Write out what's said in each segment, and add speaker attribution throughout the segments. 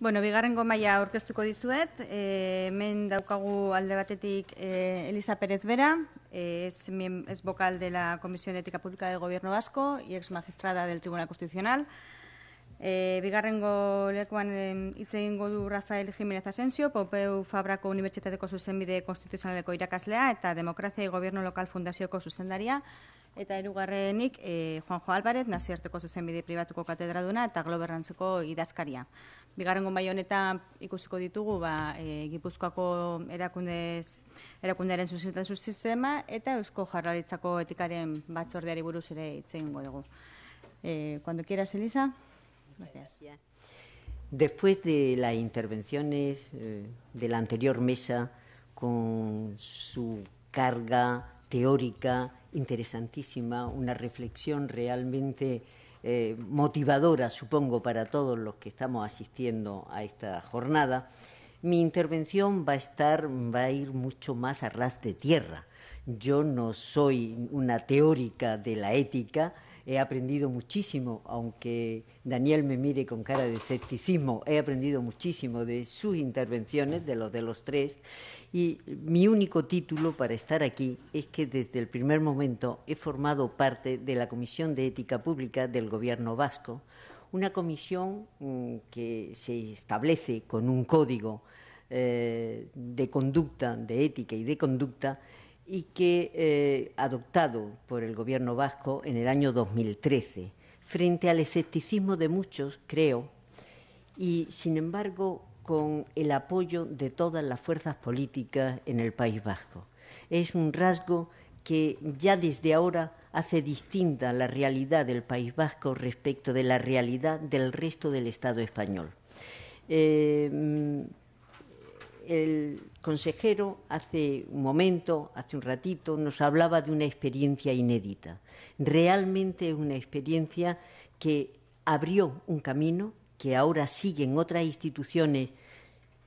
Speaker 1: Bueno, bigarrengo maila aurkeztuko dizuet. Hemen daukagu alde batetik Elisa Pérez Vera, es vocal de la Comisión de Ética Pública del Gobierno Vasco y ex magistrada del Tribunal Constitucional. Bigarrengo lekuan hitz egingo du Rafael Jiménez Asensio, Pompeu Fabrako Unibertsitateko Zuzenbide Konstituzionaleko irakaslea eta Demokrazia y Gobierno Local Fundazioko zuzendaria. Eta hirugarrenik Juanjo Álvarez, nazioarteko zuzenbide pribatuko katedraduna eta Globerrantzeko idazkaria. Bigarrengo maila honetan ikusiko ditugu Gipuzkoako erakundearen zuzentasun sistema eta Eusko Jaurlaritzako etikaren batzordeari buruz ere hitz egingo dugu. Cuando quieras, Elisa. Gracias.
Speaker 2: Después de las intervenciones de la anterior mesa, con su carga teórica interesantísima, una reflexión realmente motivadora, supongo, para todos los que estamos asistiendo a esta jornada, mi intervención va a ir mucho más a ras de tierra. Yo no soy una teórica de la ética. He aprendido muchísimo, aunque Daniel me mire con cara de escepticismo, he aprendido muchísimo de sus intervenciones, de los tres, y mi único título para estar aquí es que desde el primer momento he formado parte de la Comisión de Ética Pública del Gobierno Vasco, una comisión que se establece con un código de conducta, de ética y de conducta, y que adoptado por el Gobierno vasco en el año 2013, frente al escepticismo de muchos, creo, y sin embargo con el apoyo de todas las fuerzas políticas en el País Vasco. Es un rasgo que ya desde ahora hace distinta la realidad del País Vasco respecto de la realidad del resto del Estado español. El consejero hace un ratito, nos hablaba de una experiencia inédita. Realmente es una experiencia que abrió un camino, que ahora siguen otras instituciones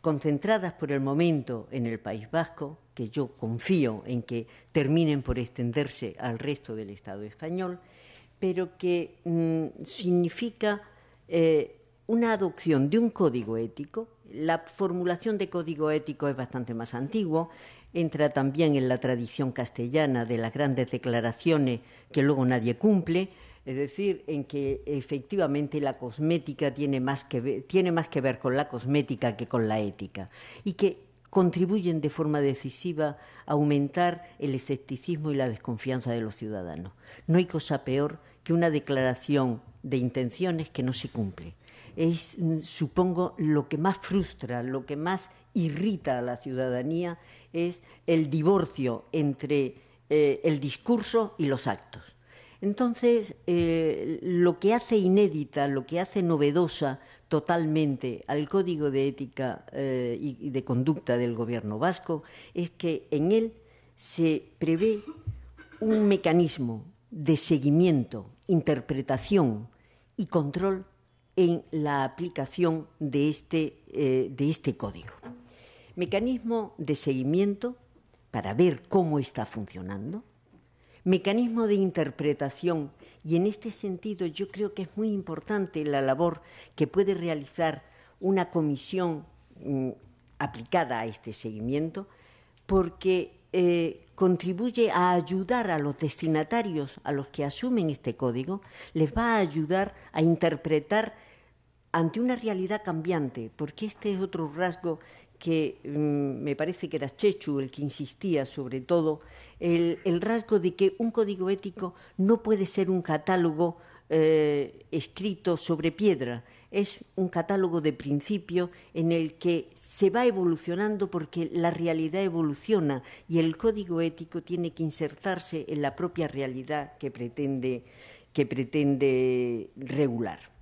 Speaker 2: concentradas por el momento en el País Vasco, que yo confío en que terminen por extenderse al resto del Estado español, pero que significa una adopción de un código ético. La formulación de código ético es bastante más antiguo, entra también en la tradición castellana de las grandes declaraciones que luego nadie cumple, es decir, en que efectivamente la cosmética tiene más que ver con la cosmética que con la ética, y que contribuyen de forma decisiva a aumentar el escepticismo y la desconfianza de los ciudadanos. No hay cosa peor que una declaración de intenciones que no se cumple. Es, supongo, lo que más frustra, lo que más irrita a la ciudadanía es el divorcio entre el discurso y los actos. Entonces, lo que hace inédita, lo que hace novedosa totalmente al Código de Ética y de Conducta del Gobierno Vasco es que en él se prevé un mecanismo de seguimiento, interpretación y control en la aplicación de este código. Mecanismo de seguimiento para ver cómo está funcionando, mecanismo de interpretación, y en este sentido yo creo que es muy importante la labor que puede realizar una comisión aplicada a este seguimiento, porque contribuye a ayudar a los destinatarios, a los que asumen este código, les va a ayudar a interpretar ante una realidad cambiante, porque este es otro rasgo que me parece que era Chechu el que insistía sobre todo, el rasgo de que un código ético no puede ser un catálogo escrito sobre piedra, es un catálogo de principios en el que se va evolucionando porque la realidad evoluciona y el código ético tiene que insertarse en la propia realidad que pretende regular.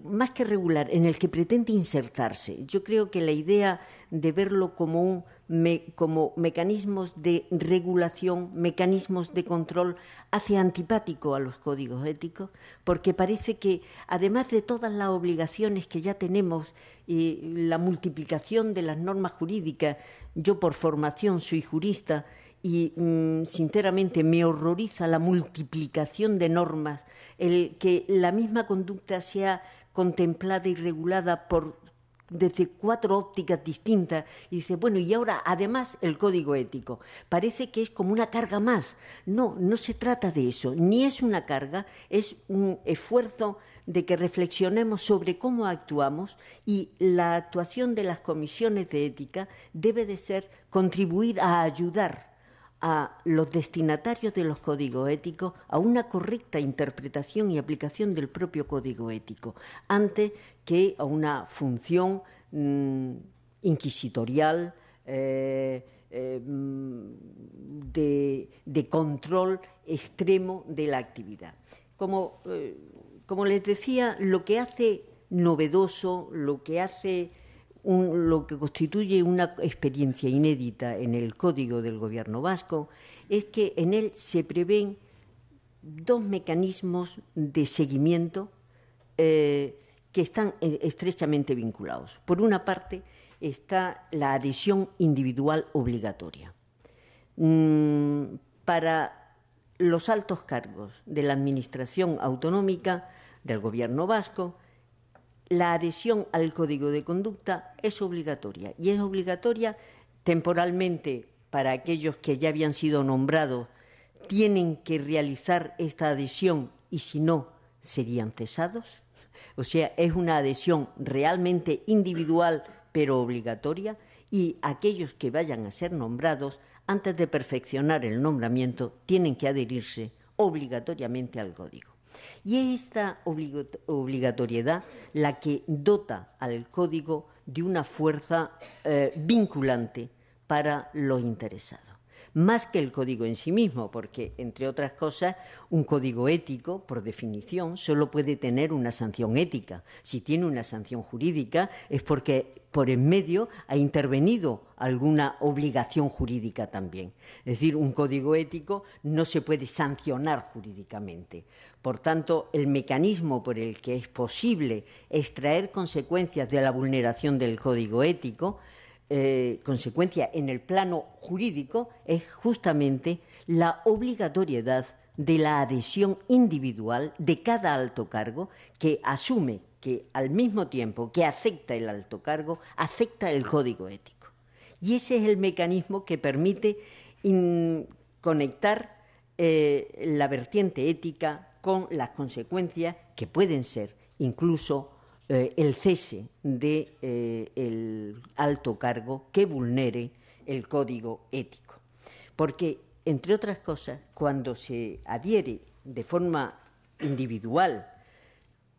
Speaker 2: Más que regular, en el que pretende insertarse. Yo creo que la idea de verlo como mecanismos de regulación, mecanismos de control, hace antipático a los códigos éticos, porque parece que, además de todas las obligaciones que ya tenemos, la multiplicación de las normas jurídicas, yo por formación soy jurista y sinceramente me horroriza la multiplicación de normas, el que la misma conducta sea contemplada y regulada desde 4 ópticas distintas, y dice, bueno, y ahora además el código ético. Parece que es como una carga más. No, no se trata de eso, ni es una carga, es un esfuerzo de que reflexionemos sobre cómo actuamos, y la actuación de las comisiones de ética debe de ser contribuir a ayudar a los destinatarios de los códigos éticos a una correcta interpretación y aplicación del propio código ético, antes que a una función inquisitorial de control extremo de la actividad. Como les decía, lo que hace novedoso, lo que constituye una experiencia inédita en el Código del Gobierno Vasco es que en él se prevén 2 mecanismos de seguimiento que están estrechamente vinculados. Por una parte está la adhesión individual obligatoria. Para los altos cargos de la Administración autonómica del Gobierno vasco, la adhesión al Código de Conducta es obligatoria, y es obligatoria temporalmente para aquellos que ya habían sido nombrados. Tienen que realizar esta adhesión y, si no, serían cesados. O sea, es una adhesión realmente individual pero obligatoria, y aquellos que vayan a ser nombrados, antes de perfeccionar el nombramiento, tienen que adherirse obligatoriamente al Código. Y es esta obligatoriedad la que dota al Código de una fuerza vinculante para los interesados. Más que el código en sí mismo, porque, entre otras cosas, un código ético, por definición, solo puede tener una sanción ética. Si tiene una sanción jurídica es porque por en medio ha intervenido alguna obligación jurídica también. Es decir, un código ético no se puede sancionar jurídicamente. Por tanto, el mecanismo por el que es posible extraer consecuencias de la vulneración del código ético, consecuencia en el plano jurídico, es justamente la obligatoriedad de la adhesión individual de cada alto cargo, que asume que al mismo tiempo que acepta el alto cargo, acepta el código ético. Y ese es el mecanismo que permite conectar la vertiente ética con las consecuencias que pueden ser incluso el cese del alto cargo que vulnere el código ético. Porque, entre otras cosas, cuando se adhiere de forma individual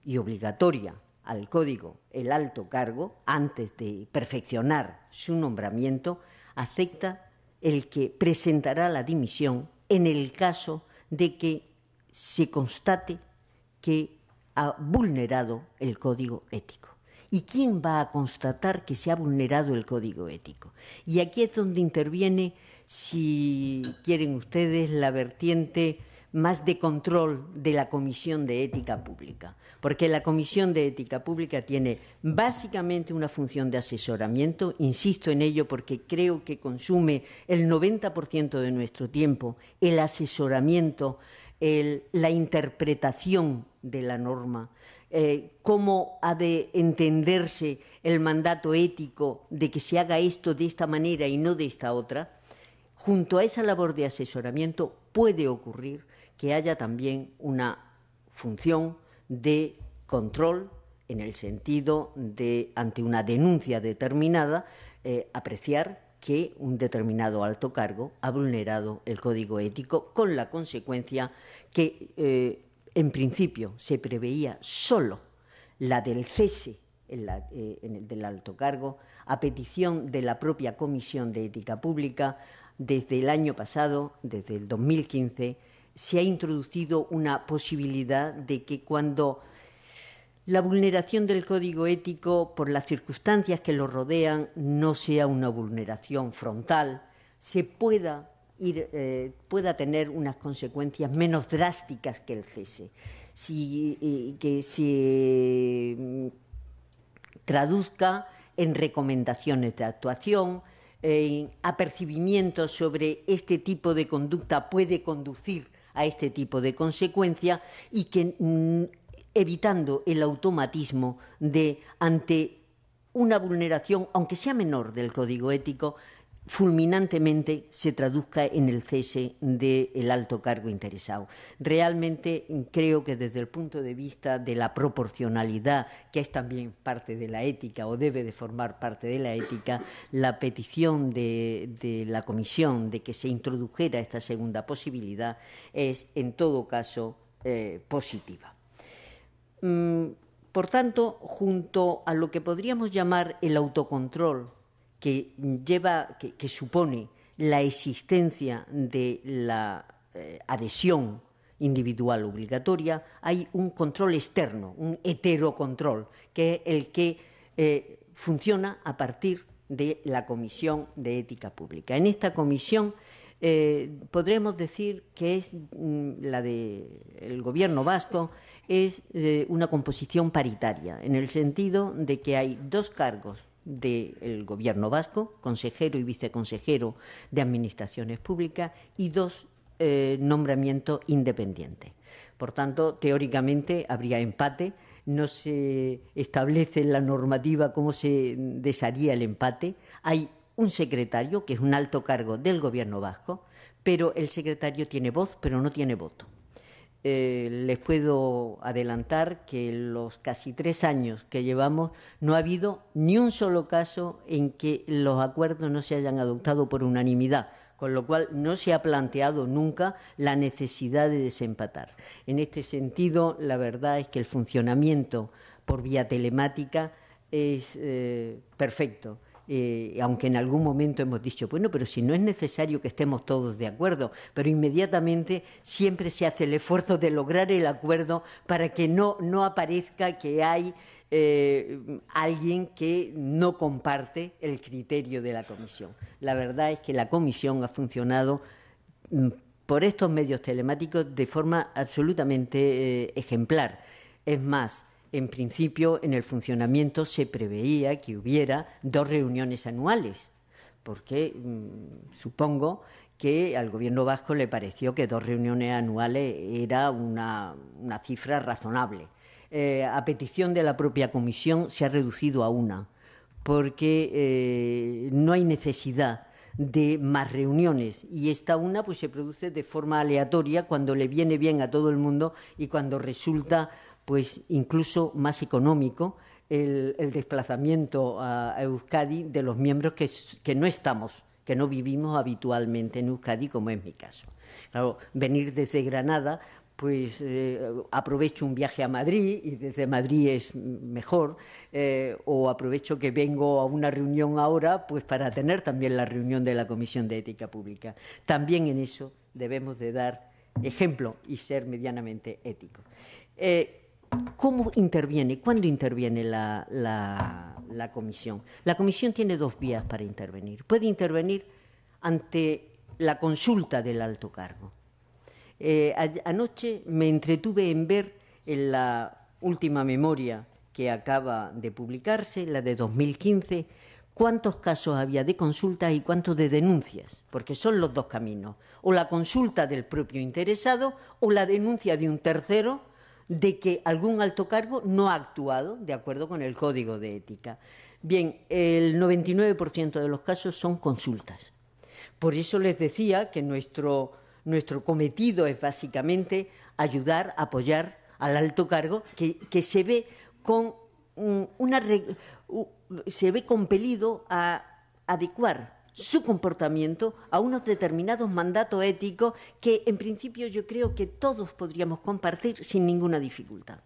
Speaker 2: y obligatoria al código el alto cargo, antes de perfeccionar su nombramiento, acepta el que presentará la dimisión en el caso de que se constate que ha vulnerado el código ético. ¿Y quién va a constatar que se ha vulnerado el código ético? Y aquí es donde interviene, si quieren ustedes, la vertiente más de control de la Comisión de Ética Pública, porque la Comisión de Ética Pública tiene básicamente una función de asesoramiento. Insisto en ello porque creo que consume el 90% de nuestro tiempo el asesoramiento, la interpretación de la norma, cómo ha de entenderse el mandato ético de que se haga esto de esta manera y no de esta otra. Junto a esa labor de asesoramiento puede ocurrir que haya también una función de control, en el sentido de, ante una denuncia determinada, apreciar que un determinado alto cargo ha vulnerado el código ético, con la consecuencia que, en principio, se preveía solo la del cese del alto cargo, a petición de la propia Comisión de Ética Pública. Desde el año pasado, desde el 2015, se ha introducido una posibilidad de que, cuando la vulneración del código ético, por las circunstancias que lo rodean, no sea una vulneración frontal, se pueda tener unas consecuencias menos drásticas que el cese, que se traduzca en recomendaciones de actuación, apercibimiento sobre este tipo de conducta puede conducir a este tipo de consecuencia y que evitando el automatismo de ante una vulneración, aunque sea menor, del código ético, fulminantemente se traduzca en el cese del alto cargo interesado. Realmente creo que desde el punto de vista de la proporcionalidad, que es también parte de la ética o debe de formar parte de la ética, la petición de la Comisión de que se introdujera esta segunda posibilidad es, en todo caso, positiva. Por tanto, junto a lo que podríamos llamar el autocontrol que supone la existencia de la adhesión individual obligatoria, hay un control externo, un heterocontrol, que es el que funciona a partir de la Comisión de Ética Pública. En esta comisión podremos decir que es la del Gobierno vasco, es una composición paritaria, en el sentido de que hay dos cargos del Gobierno vasco, consejero y viceconsejero de Administraciones Públicas, y dos nombramientos independientes. Por tanto, teóricamente habría empate. No se establece en la normativa cómo se desharía el empate. Hay un secretario, que es un alto cargo del Gobierno vasco, pero el secretario tiene voz, pero no tiene voto. Les puedo adelantar que en los casi 3 años que llevamos no ha habido ni un solo caso en que los acuerdos no se hayan adoptado por unanimidad, con lo cual no se ha planteado nunca la necesidad de desempatar. En este sentido, la verdad es que el funcionamiento por vía telemática es perfecto. Aunque en algún momento hemos dicho, bueno, pero si no es necesario que estemos todos de acuerdo, pero inmediatamente siempre se hace el esfuerzo de lograr el acuerdo para que no aparezca que hay alguien que no comparte el criterio de la comisión. La verdad es que la comisión ha funcionado por estos medios telemáticos de forma absolutamente ejemplar. Es más, en principio, en el funcionamiento se preveía que hubiera 2 reuniones anuales, porque supongo que al Gobierno vasco le pareció que 2 reuniones anuales era una cifra razonable. A petición de la propia Comisión se ha reducido a 1, porque no hay necesidad de más reuniones, y esta una pues se produce de forma aleatoria cuando le viene bien a todo el mundo y cuando resulta pues incluso más económico el desplazamiento a Euskadi de los miembros que no estamos, que no vivimos habitualmente en Euskadi, como es mi caso. Claro, venir desde Granada, pues aprovecho un viaje a Madrid y desde Madrid es mejor, o aprovecho que vengo a una reunión ahora pues para tener también la reunión de la Comisión de Ética Pública. También en eso debemos de dar ejemplo y ser medianamente éticos. ¿Cómo interviene? ¿Cuándo interviene la comisión? La comisión tiene 2 vías para intervenir. Puede intervenir ante la consulta del alto cargo. Anoche me entretuve en ver en la última memoria que acaba de publicarse, la de 2015, cuántos casos había de consultas y cuántos de denuncias, porque son los 2 caminos, o la consulta del propio interesado o la denuncia de un tercero de que algún alto cargo no ha actuado de acuerdo con el Código de Ética. Bien, el 99% de los casos son consultas. Por eso les decía que nuestro cometido es básicamente ayudar, apoyar al alto cargo que se ve se ve compelido a adecuar su comportamiento a unos determinados mandatos éticos que, en principio, yo creo que todos podríamos compartir sin ninguna dificultad,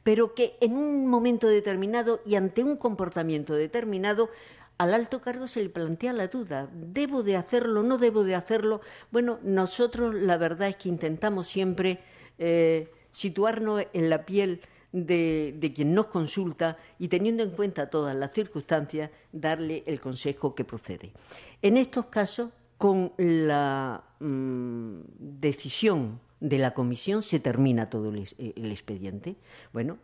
Speaker 2: pero que en un momento determinado y ante un comportamiento determinado al alto cargo se le plantea la duda, ¿debo de hacerlo, no debo de hacerlo? Bueno, nosotros la verdad es que intentamos siempre situarnos en la piel de quien nos consulta y, teniendo en cuenta todas las circunstancias, darle el consejo que procede. En estos casos, con la decisión de la comisión se termina todo el expediente. Bueno,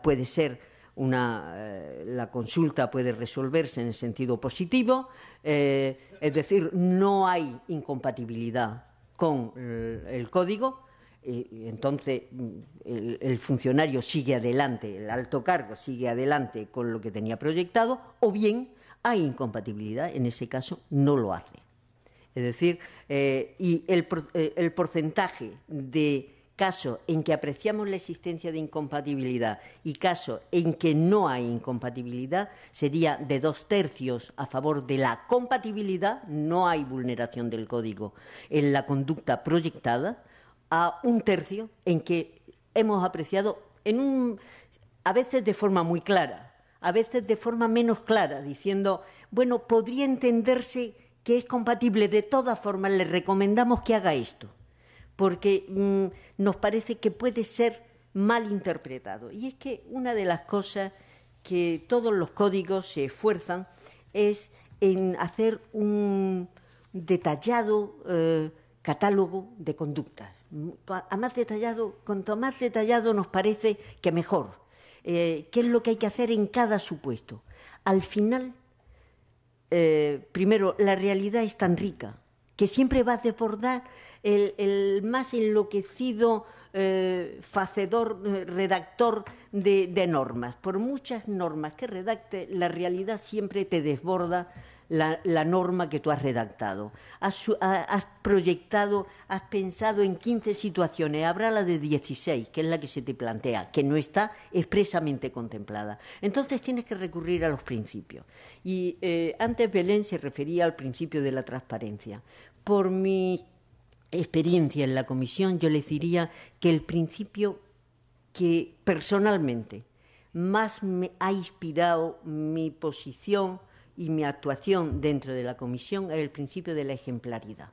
Speaker 2: puede ser la consulta puede resolverse en el sentido positivo, es decir, no hay incompatibilidad con el código, entonces el funcionario sigue adelante, el alto cargo sigue adelante con lo que tenía proyectado, o bien hay incompatibilidad, en ese caso no lo hace. Es decir, y el porcentaje de casos en que apreciamos la existencia de incompatibilidad y casos en que no hay incompatibilidad sería de 2/3 a favor de la compatibilidad, no hay vulneración del código en la conducta proyectada, a 1/3 en que hemos apreciado a veces de forma muy clara, a veces de forma menos clara, diciendo, bueno, podría entenderse que es compatible, de todas formas le recomendamos que haga esto, porque nos parece que puede ser mal interpretado. Y es que una de las cosas que todos los códigos se esfuerzan es en hacer un detallado catálogo de conductas. Cuanto más detallado nos parece que mejor. ¿Qué es lo que hay que hacer en cada supuesto? Al final, primero, la realidad es tan rica que siempre va a desbordar el más enloquecido redactor de normas. Por muchas normas que redacte, la realidad siempre te desborda la norma que tú has redactado. Has proyectado, has pensado en 15 situaciones, habrá la de 16, que es la que se te plantea, que no está expresamente contemplada. Entonces tienes que recurrir a los principios. Y antes Belén se refería al principio de la transparencia. Por mi experiencia en la comisión, yo les diría que el principio que personalmente más me ha inspirado mi posición y mi actuación dentro de la comisión es el principio de la ejemplaridad.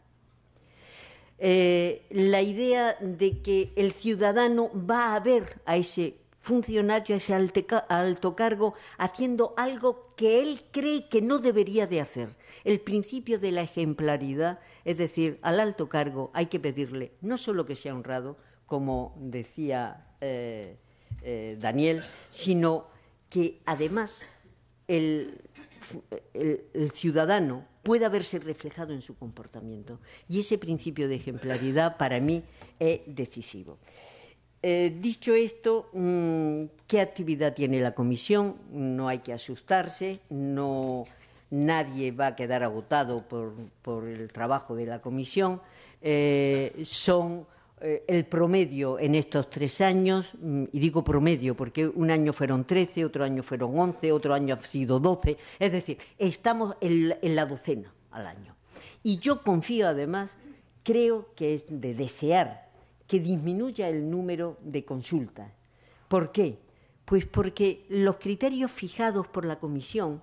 Speaker 2: La idea de que el ciudadano va a ver a ese funcionario, a ese alto cargo, haciendo algo que él cree que no debería de hacer. El principio de la ejemplaridad, es decir, al alto cargo hay que pedirle no solo que sea honrado, como decía Daniel, sino que además el ciudadano pueda verse reflejado en su comportamiento. Y ese principio de ejemplaridad para mí es decisivo. Dicho esto, ¿qué actividad tiene la comisión? No hay que asustarse, nadie va a quedar agotado por el trabajo de la comisión. Son el promedio en estos 3 años, y digo promedio porque un año fueron 13, otro año fueron 11, otro año ha sido 12, es decir, estamos en la docena al año. Y yo confío, además, creo que es de desear que disminuya el número de consultas. ¿Por qué? Pues porque los criterios fijados por la comisión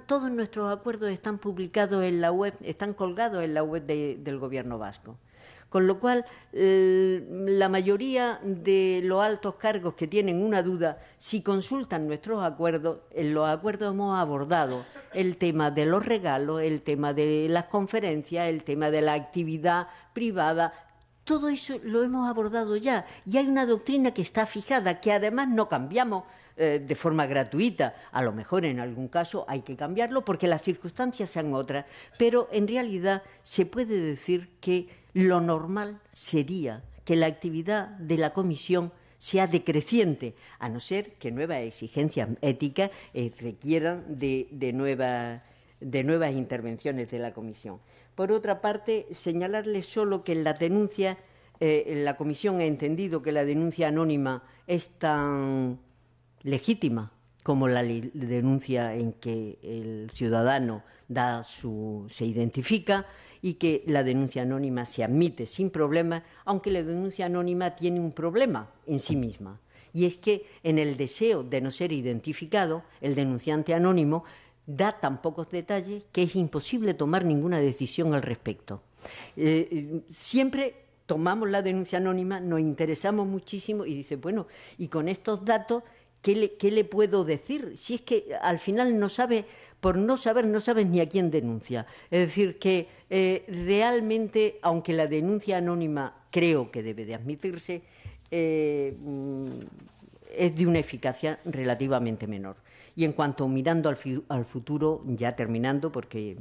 Speaker 2: todos nuestros acuerdos están publicados en la web, están colgados en la web del Gobierno vasco. Con lo cual, la mayoría de los altos cargos que tienen una duda, si consultan nuestros acuerdos, en los acuerdos hemos abordado el tema de los regalos, el tema de las conferencias, el tema de la actividad privada. Todo eso lo hemos abordado ya, y hay una doctrina que está fijada, que además no cambiamos de forma gratuita. A lo mejor en algún caso hay que cambiarlo porque las circunstancias sean otras, pero en realidad se puede decir que lo normal sería que la actividad de la comisión sea decreciente, a no ser que nuevas exigencias éticas requieran de nuevas intervenciones de la comisión. Por otra parte, señalarles solo que en las denuncias, la comisión ha entendido que la denuncia anónima es tan legítima como la denuncia en que el ciudadano se identifica, y que la denuncia anónima se admite sin problema, aunque la denuncia anónima tiene un problema en sí misma, y es que en el deseo de no ser identificado, el denunciante anónimo da tan pocos detalles que es imposible tomar ninguna decisión al respecto. Siempre tomamos la denuncia anónima, nos interesamos muchísimo y dice, bueno, y con estos datos, ¿qué le puedo decir? Si es que al final por no saber, no sabes ni a quién denuncia. Es decir, que realmente, aunque la denuncia anónima creo que debe de admitirse, es de una eficacia relativamente menor. Y en cuanto mirando al futuro, ya terminando, porque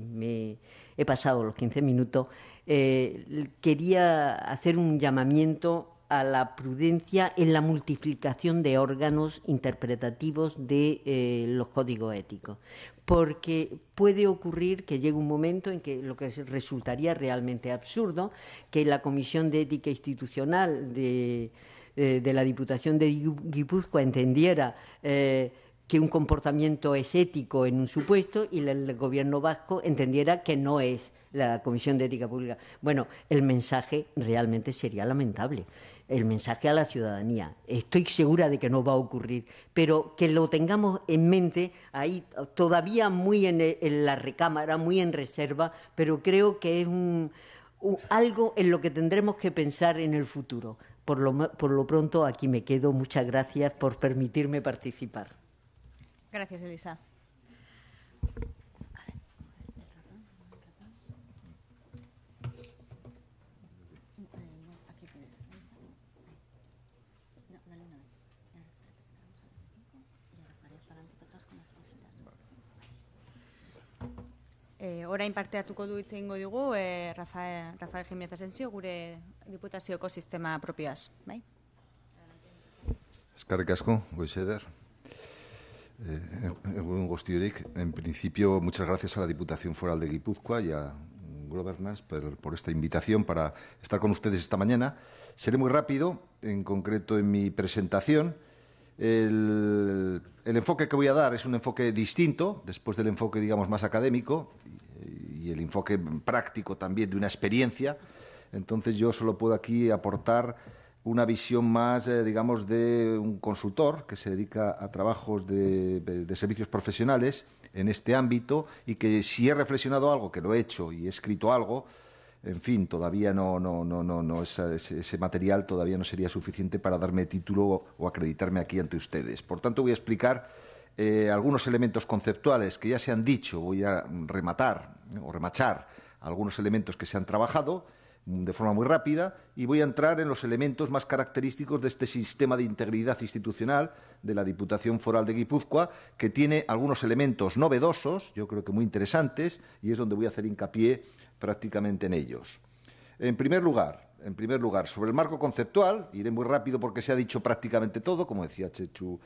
Speaker 2: he pasado los 15 minutos, quería hacer un llamamiento a la prudencia en la multiplicación de órganos interpretativos de los códigos éticos, porque puede ocurrir que llegue un momento en que lo que resultaría realmente absurdo, que la Comisión de Ética Institucional de la Diputación de Guipúzcoa entendiera que un comportamiento es ético en un supuesto y el Gobierno vasco entendiera que no es la Comisión de Ética Pública. Bueno, el mensaje realmente sería lamentable. El mensaje a la ciudadanía. Estoy segura de que no va a ocurrir, pero que lo tengamos en mente ahí, todavía muy en la recámara, muy en reserva, pero creo que es algo en lo que tendremos que pensar en el futuro. Por lo pronto, aquí me quedo. Muchas gracias por permitirme participar.
Speaker 1: Gracias, Elisa. Orain parte hartuko du hitz egingo digu Rafael Jiménez Asensio, gure diputazioko sistema propioaz. Bai?
Speaker 3: Eskerrik asko, Goizeder. En principio, muchas gracias a la Diputación Foral de Guipúzcoa y a Governance por esta invitación para estar con ustedes esta mañana. Seré muy rápido, en concreto en mi presentación. El enfoque que voy a dar es un enfoque distinto, después del enfoque, digamos, más académico y el enfoque práctico también de una experiencia. Entonces, yo solo puedo aquí aportar una visión más, digamos, de un consultor que se dedica a trabajos de servicios profesionales en este ámbito y que si he reflexionado algo, que lo he hecho y he escrito algo, en fin, todavía ese material todavía no sería suficiente para darme título o acreditarme aquí ante ustedes. Por tanto, voy a explicar algunos elementos conceptuales que ya se han dicho, voy a rematar o remachar algunos elementos que se han trabajado de forma muy rápida y voy a entrar en los elementos más característicos de este sistema de integridad institucional de la Diputación Foral de Guipúzcoa, que tiene algunos elementos novedosos, yo creo que muy interesantes, y es donde voy a hacer hincapié prácticamente en ellos. En primer lugar, sobre el marco conceptual, iré muy rápido porque se ha dicho prácticamente todo, como decía Chechu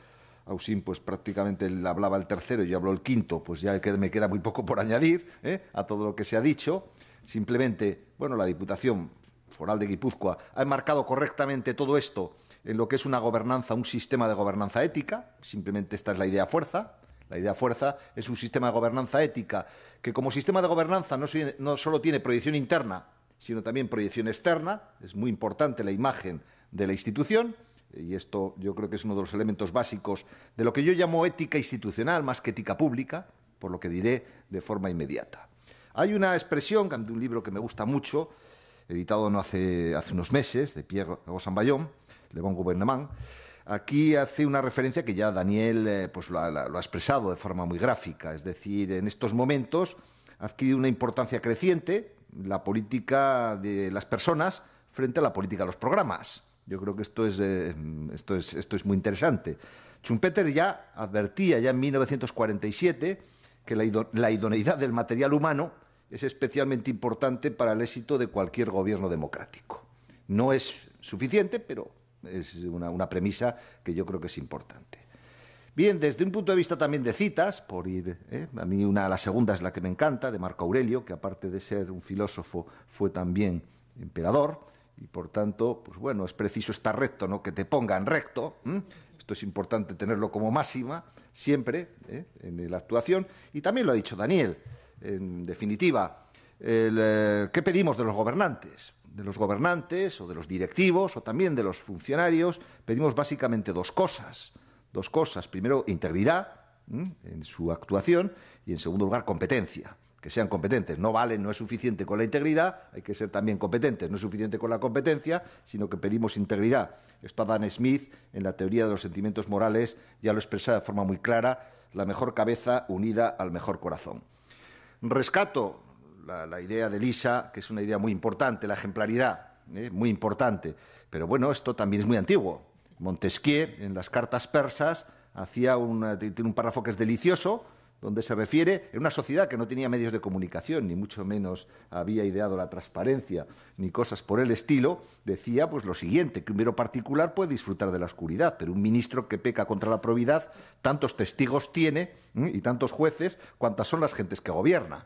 Speaker 3: Ausín, pues prácticamente él hablaba el tercero y yo hablo el quinto, pues ya me queda muy poco por añadir a todo lo que se ha dicho. Simplemente, bueno, la Diputación Foral de Guipúzcoa ha enmarcado correctamente todo esto en lo que es una gobernanza, un sistema de gobernanza ética. Simplemente esta es la idea fuerza. La idea fuerza es un sistema de gobernanza ética que como sistema de gobernanza no solo tiene proyección interna, sino también proyección externa. Es muy importante la imagen de la institución y esto yo creo que es uno de los elementos básicos de lo que yo llamo ética institucional más que ética pública, por lo que diré de forma inmediata. Hay una expresión de un libro que me gusta mucho, editado no hace unos meses, de Pierre Gossambayón, Le Bon Gouvernement. Aquí hace una referencia que ya Daniel pues lo ha expresado de forma muy gráfica. Es decir, en estos momentos ha adquirido una importancia creciente la política de las personas frente a la política de los programas. Yo creo que esto es muy interesante. Schumpeter ya advertía, ya en 1947, que la idoneidad del material humano es especialmente importante para el éxito de cualquier gobierno democrático. No es suficiente, pero es una premisa que yo creo que es importante. Bien, desde un punto de vista también de citas, por ir, a mí la segunda es la que me encanta, de Marco Aurelio, que aparte de ser un filósofo fue también emperador, y por tanto, pues bueno, es preciso estar recto, no que te pongan recto. Esto es importante tenerlo como máxima siempre en la actuación, y también lo ha dicho Daniel. En definitiva, ¿qué pedimos de los gobernantes? De los gobernantes o de los directivos o también de los funcionarios pedimos básicamente dos cosas. Primero, integridad en su actuación y, en segundo lugar, competencia. Que sean competentes. No es suficiente con la integridad, hay que ser también competentes. No es suficiente con la competencia, sino que pedimos integridad. Esto Adam Smith, en la teoría de los sentimientos morales, ya lo expresa de forma muy clara: la mejor cabeza unida al mejor corazón. Rescato la idea de Elisa, que es una idea muy importante, la ejemplaridad, muy importante. Pero bueno, esto también es muy antiguo. Montesquieu, en las cartas persas, tiene un párrafo que es delicioso, donde se refiere, en una sociedad que no tenía medios de comunicación, ni mucho menos había ideado la transparencia, ni cosas por el estilo, decía pues lo siguiente, que un mero particular puede disfrutar de la oscuridad, pero un ministro que peca contra la probidad, tantos testigos tiene y tantos jueces, cuantas son las gentes que gobierna.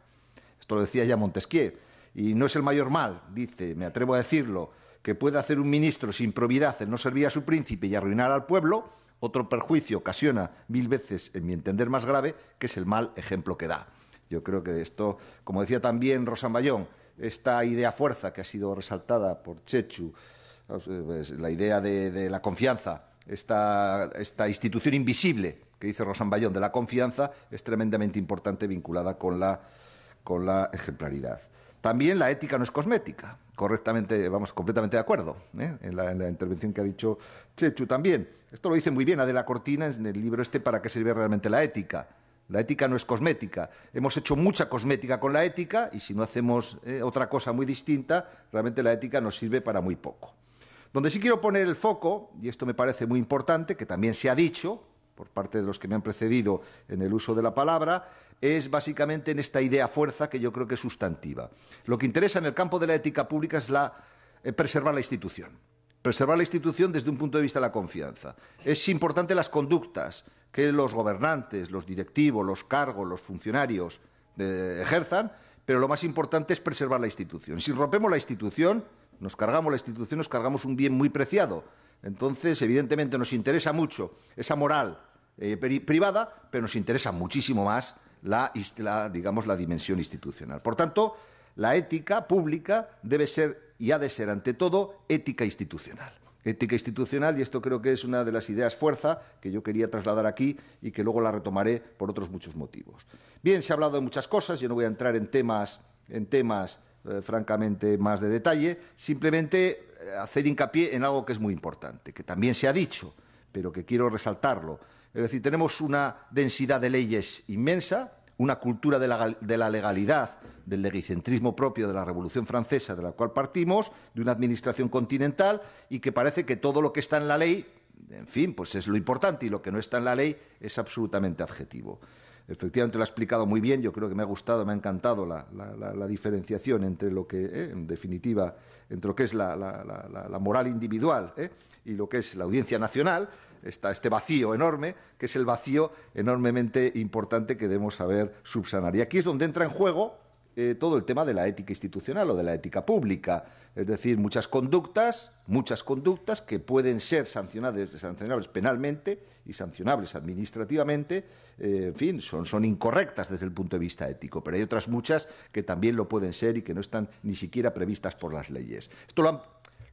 Speaker 3: Esto lo decía ya Montesquieu. Y no es el mayor mal, dice, me atrevo a decirlo, que puede hacer un ministro sin probidad en no servir a su príncipe y arruinar al pueblo. Otro perjuicio ocasiona 1000 veces, en mi entender, más grave, que es el mal ejemplo que da. Yo creo que esto, como decía también Rosan Bayón, esta idea fuerza que ha sido resaltada por Chechu, la idea de la confianza, esta institución invisible que dice Rosan Bayón de la confianza, es tremendamente importante vinculada con la ejemplaridad. También la ética no es cosmética. Correctamente, vamos, completamente de acuerdo, en la intervención que ha dicho Chechu también. Esto lo dice muy bien Adela Cortina en el libro ¿Para qué sirve realmente la ética? La ética no es cosmética. Hemos hecho mucha cosmética con la ética y si no hacemos otra cosa muy distinta, realmente la ética nos sirve para muy poco. Donde sí quiero poner el foco, y esto me parece muy importante, que también se ha dicho por parte de los que me han precedido en el uso de la palabra, es básicamente en esta idea fuerza que yo creo que es sustantiva. Lo que interesa en el campo de la ética pública es preservar la institución. Preservar la institución desde un punto de vista de la confianza. Es importante las conductas que los gobernantes, los directivos, los cargos, los funcionarios ejerzan, pero lo más importante es preservar la institución. Si rompemos la institución, nos cargamos un bien muy preciado. Entonces, evidentemente, nos interesa mucho esa moral privada, pero nos interesa muchísimo más la dimensión institucional. Por tanto, la ética pública debe ser y ha de ser, ante todo, ética institucional. Ética institucional, y esto creo que es una de las ideas fuerza que yo quería trasladar aquí y que luego la retomaré por otros muchos motivos. Bien, se ha hablado de muchas cosas, yo no voy a entrar en temas francamente más de detalle, simplemente hacer hincapié en algo que es muy importante, que también se ha dicho, pero que quiero resaltarlo. Es decir, tenemos una densidad de leyes inmensa, una cultura de la legalidad, del legicentrismo propio de la Revolución Francesa, de la cual partimos, de una administración continental, y que parece que todo lo que está en la ley, en fin, pues es lo importante, y lo que no está en la ley es absolutamente adjetivo. Efectivamente lo ha explicado muy bien, yo creo que me ha gustado, me ha encantado la diferenciación entre lo que, en definitiva, entre lo que es la moral individual y lo que es la audiencia nacional. Está este vacío enorme, que es el vacío enormemente importante que debemos saber subsanar. Y aquí es donde entra en juego todo el tema de la ética institucional o de la ética pública. Es decir, muchas conductas que pueden ser sancionables penalmente y sancionables administrativamente, en fin, son incorrectas desde el punto de vista ético, pero hay otras muchas que también lo pueden ser y que no están ni siquiera previstas por las leyes. Esto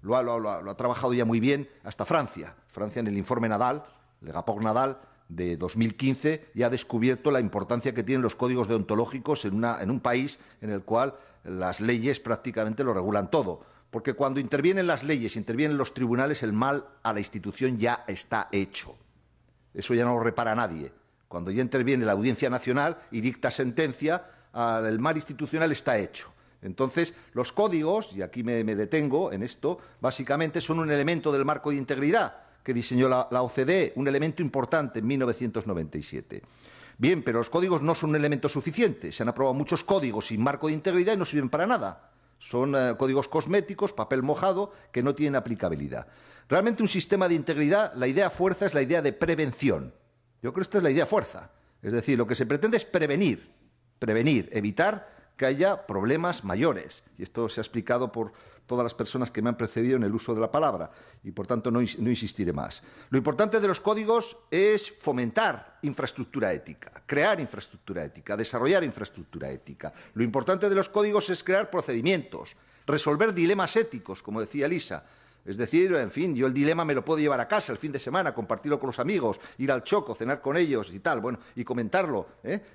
Speaker 3: lo ha trabajado ya muy bien hasta Francia. Francia, en el informe Nadal, el rapport Nadal de 2015, ya ha descubierto la importancia que tienen los códigos deontológicos en un país en el cual las leyes prácticamente lo regulan todo. Porque cuando intervienen las leyes, intervienen los tribunales, el mal a la institución ya está hecho. Eso ya no lo repara nadie. Cuando ya interviene la Audiencia Nacional y dicta sentencia, el mal institucional está hecho. Entonces, los códigos, y aquí me detengo en esto, básicamente son un elemento del marco de integridad que diseñó la OCDE, un elemento importante en 1997. Bien, pero los códigos no son un elemento suficiente. Se han aprobado muchos códigos sin marco de integridad y no sirven para nada. Son códigos cosméticos, papel mojado, que no tienen aplicabilidad. Realmente un sistema de integridad, la idea fuerza es la idea de prevención. Yo creo que esta es la idea fuerza. Es decir, lo que se pretende es prevenir, evitar que haya problemas mayores. Y esto se ha explicado por todas las personas que me han precedido en el uso de la palabra y, por tanto, no insistiré más. Lo importante de los códigos es fomentar infraestructura ética, crear infraestructura ética, desarrollar infraestructura ética. Lo importante de los códigos es crear procedimientos, resolver dilemas éticos, como decía Elisa. Es decir, en fin, yo el dilema me lo puedo llevar a casa el fin de semana, compartirlo con los amigos, ir al Choco, cenar con ellos y tal, bueno, y comentarlo,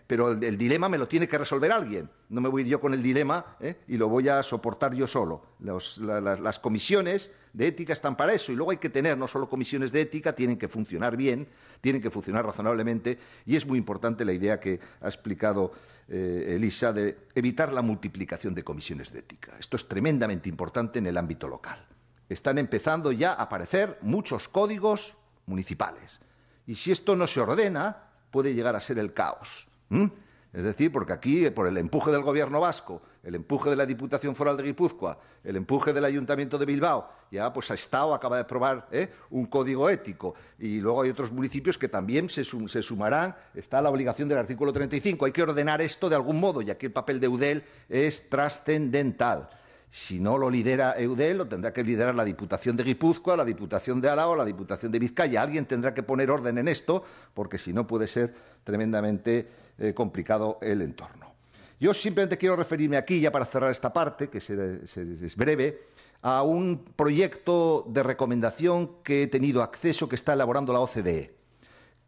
Speaker 3: pero el dilema me lo tiene que resolver alguien. No me voy a ir yo con el dilema y lo voy a soportar yo solo. Las comisiones de ética están para eso, y luego hay que tener no solo comisiones de ética, tienen que funcionar bien, tienen que funcionar razonablemente, y es muy importante la idea que ha explicado Elisa de evitar la multiplicación de comisiones de ética. Esto es tremendamente importante en el ámbito local. están empezando ya a aparecer muchos códigos municipales. Y si esto no se ordena, puede llegar a ser el caos. Es decir, porque aquí, por el empuje del Gobierno vasco, el empuje de la Diputación Foral de Guipúzcoa, el empuje del Ayuntamiento de Bilbao, ya pues Sestao acaba de aprobar un código ético, y luego hay otros municipios que también se sumarán. Está la obligación del artículo 35. Hay que ordenar esto de algún modo, y aquí el papel de Eudel es trascendental. Si no lo lidera Eudel, lo tendrá que liderar la Diputación de Guipúzcoa, la Diputación de Álava, la Diputación de Vizcaya. Alguien tendrá que poner orden en esto, porque si no puede ser tremendamente complicado el entorno. Yo simplemente quiero referirme aquí, ya para cerrar esta parte, que es breve, a un proyecto de recomendación que he tenido acceso, que está elaborando la OCDE,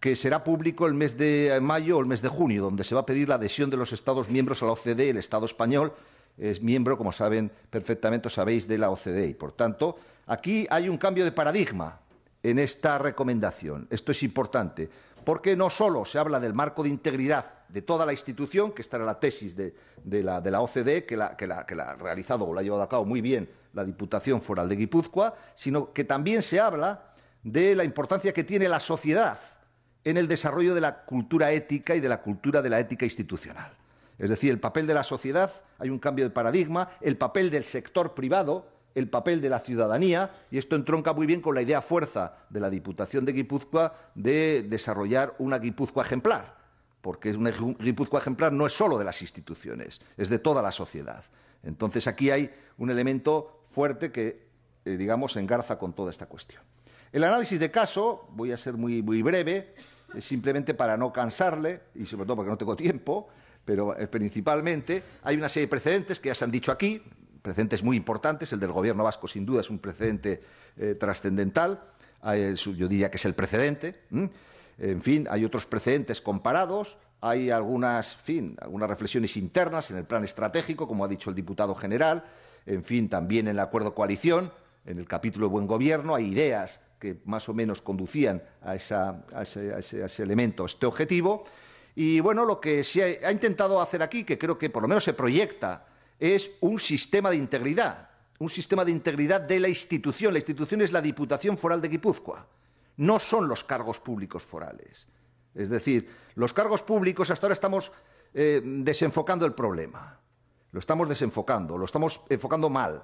Speaker 3: que será público el mes de mayo o el mes de junio, donde se va a pedir la adhesión de los Estados miembros a la OCDE. El Estado español es miembro, como saben perfectamente, os sabéis, de la OCDE. Y, por tanto, aquí hay un cambio de paradigma en esta recomendación. Esto es importante, porque no solo se habla del marco de integridad de toda la institución, que esta era la tesis de la OCDE, que la ha realizado o la ha llevado a cabo muy bien la Diputación Foral de Guipúzcoa, sino que también se habla de la importancia que tiene la sociedad en el desarrollo de la cultura ética y de la cultura de la ética institucional. Es decir, el papel de la sociedad, hay un cambio de paradigma, el papel del sector privado, el papel de la ciudadanía, y esto entronca muy bien con la idea fuerza de la Diputación de Guipúzcoa de desarrollar una Guipúzcoa ejemplar, porque una Guipúzcoa ejemplar no es solo de las instituciones, es de toda la sociedad. Entonces, aquí hay un elemento fuerte que, digamos, engarza con toda esta cuestión. El análisis de caso, voy a ser muy breve, simplemente para no cansarle, y sobre todo porque no tengo tiempo, pero principalmente hay una serie de precedentes que ya se han dicho aquí, precedentes muy importantes. El del Gobierno vasco, sin duda, es un precedente trascendental. Yo diría que es el precedente. En fin, hay otros precedentes comparados. Hay algunas reflexiones internas en el plan estratégico, como ha dicho el diputado general. En fin, también en el acuerdo coalición, en el capítulo de buen gobierno, hay ideas que más o menos conducían a ese elemento, a este objetivo. Y bueno, lo que se ha intentado hacer aquí, que creo que por lo menos se proyecta, es un sistema de integridad de la institución. La institución es la Diputación Foral de Guipúzcoa, no son los cargos públicos forales. Es decir, los cargos públicos, hasta ahora estamos desenfocando el problema, lo estamos enfocando mal.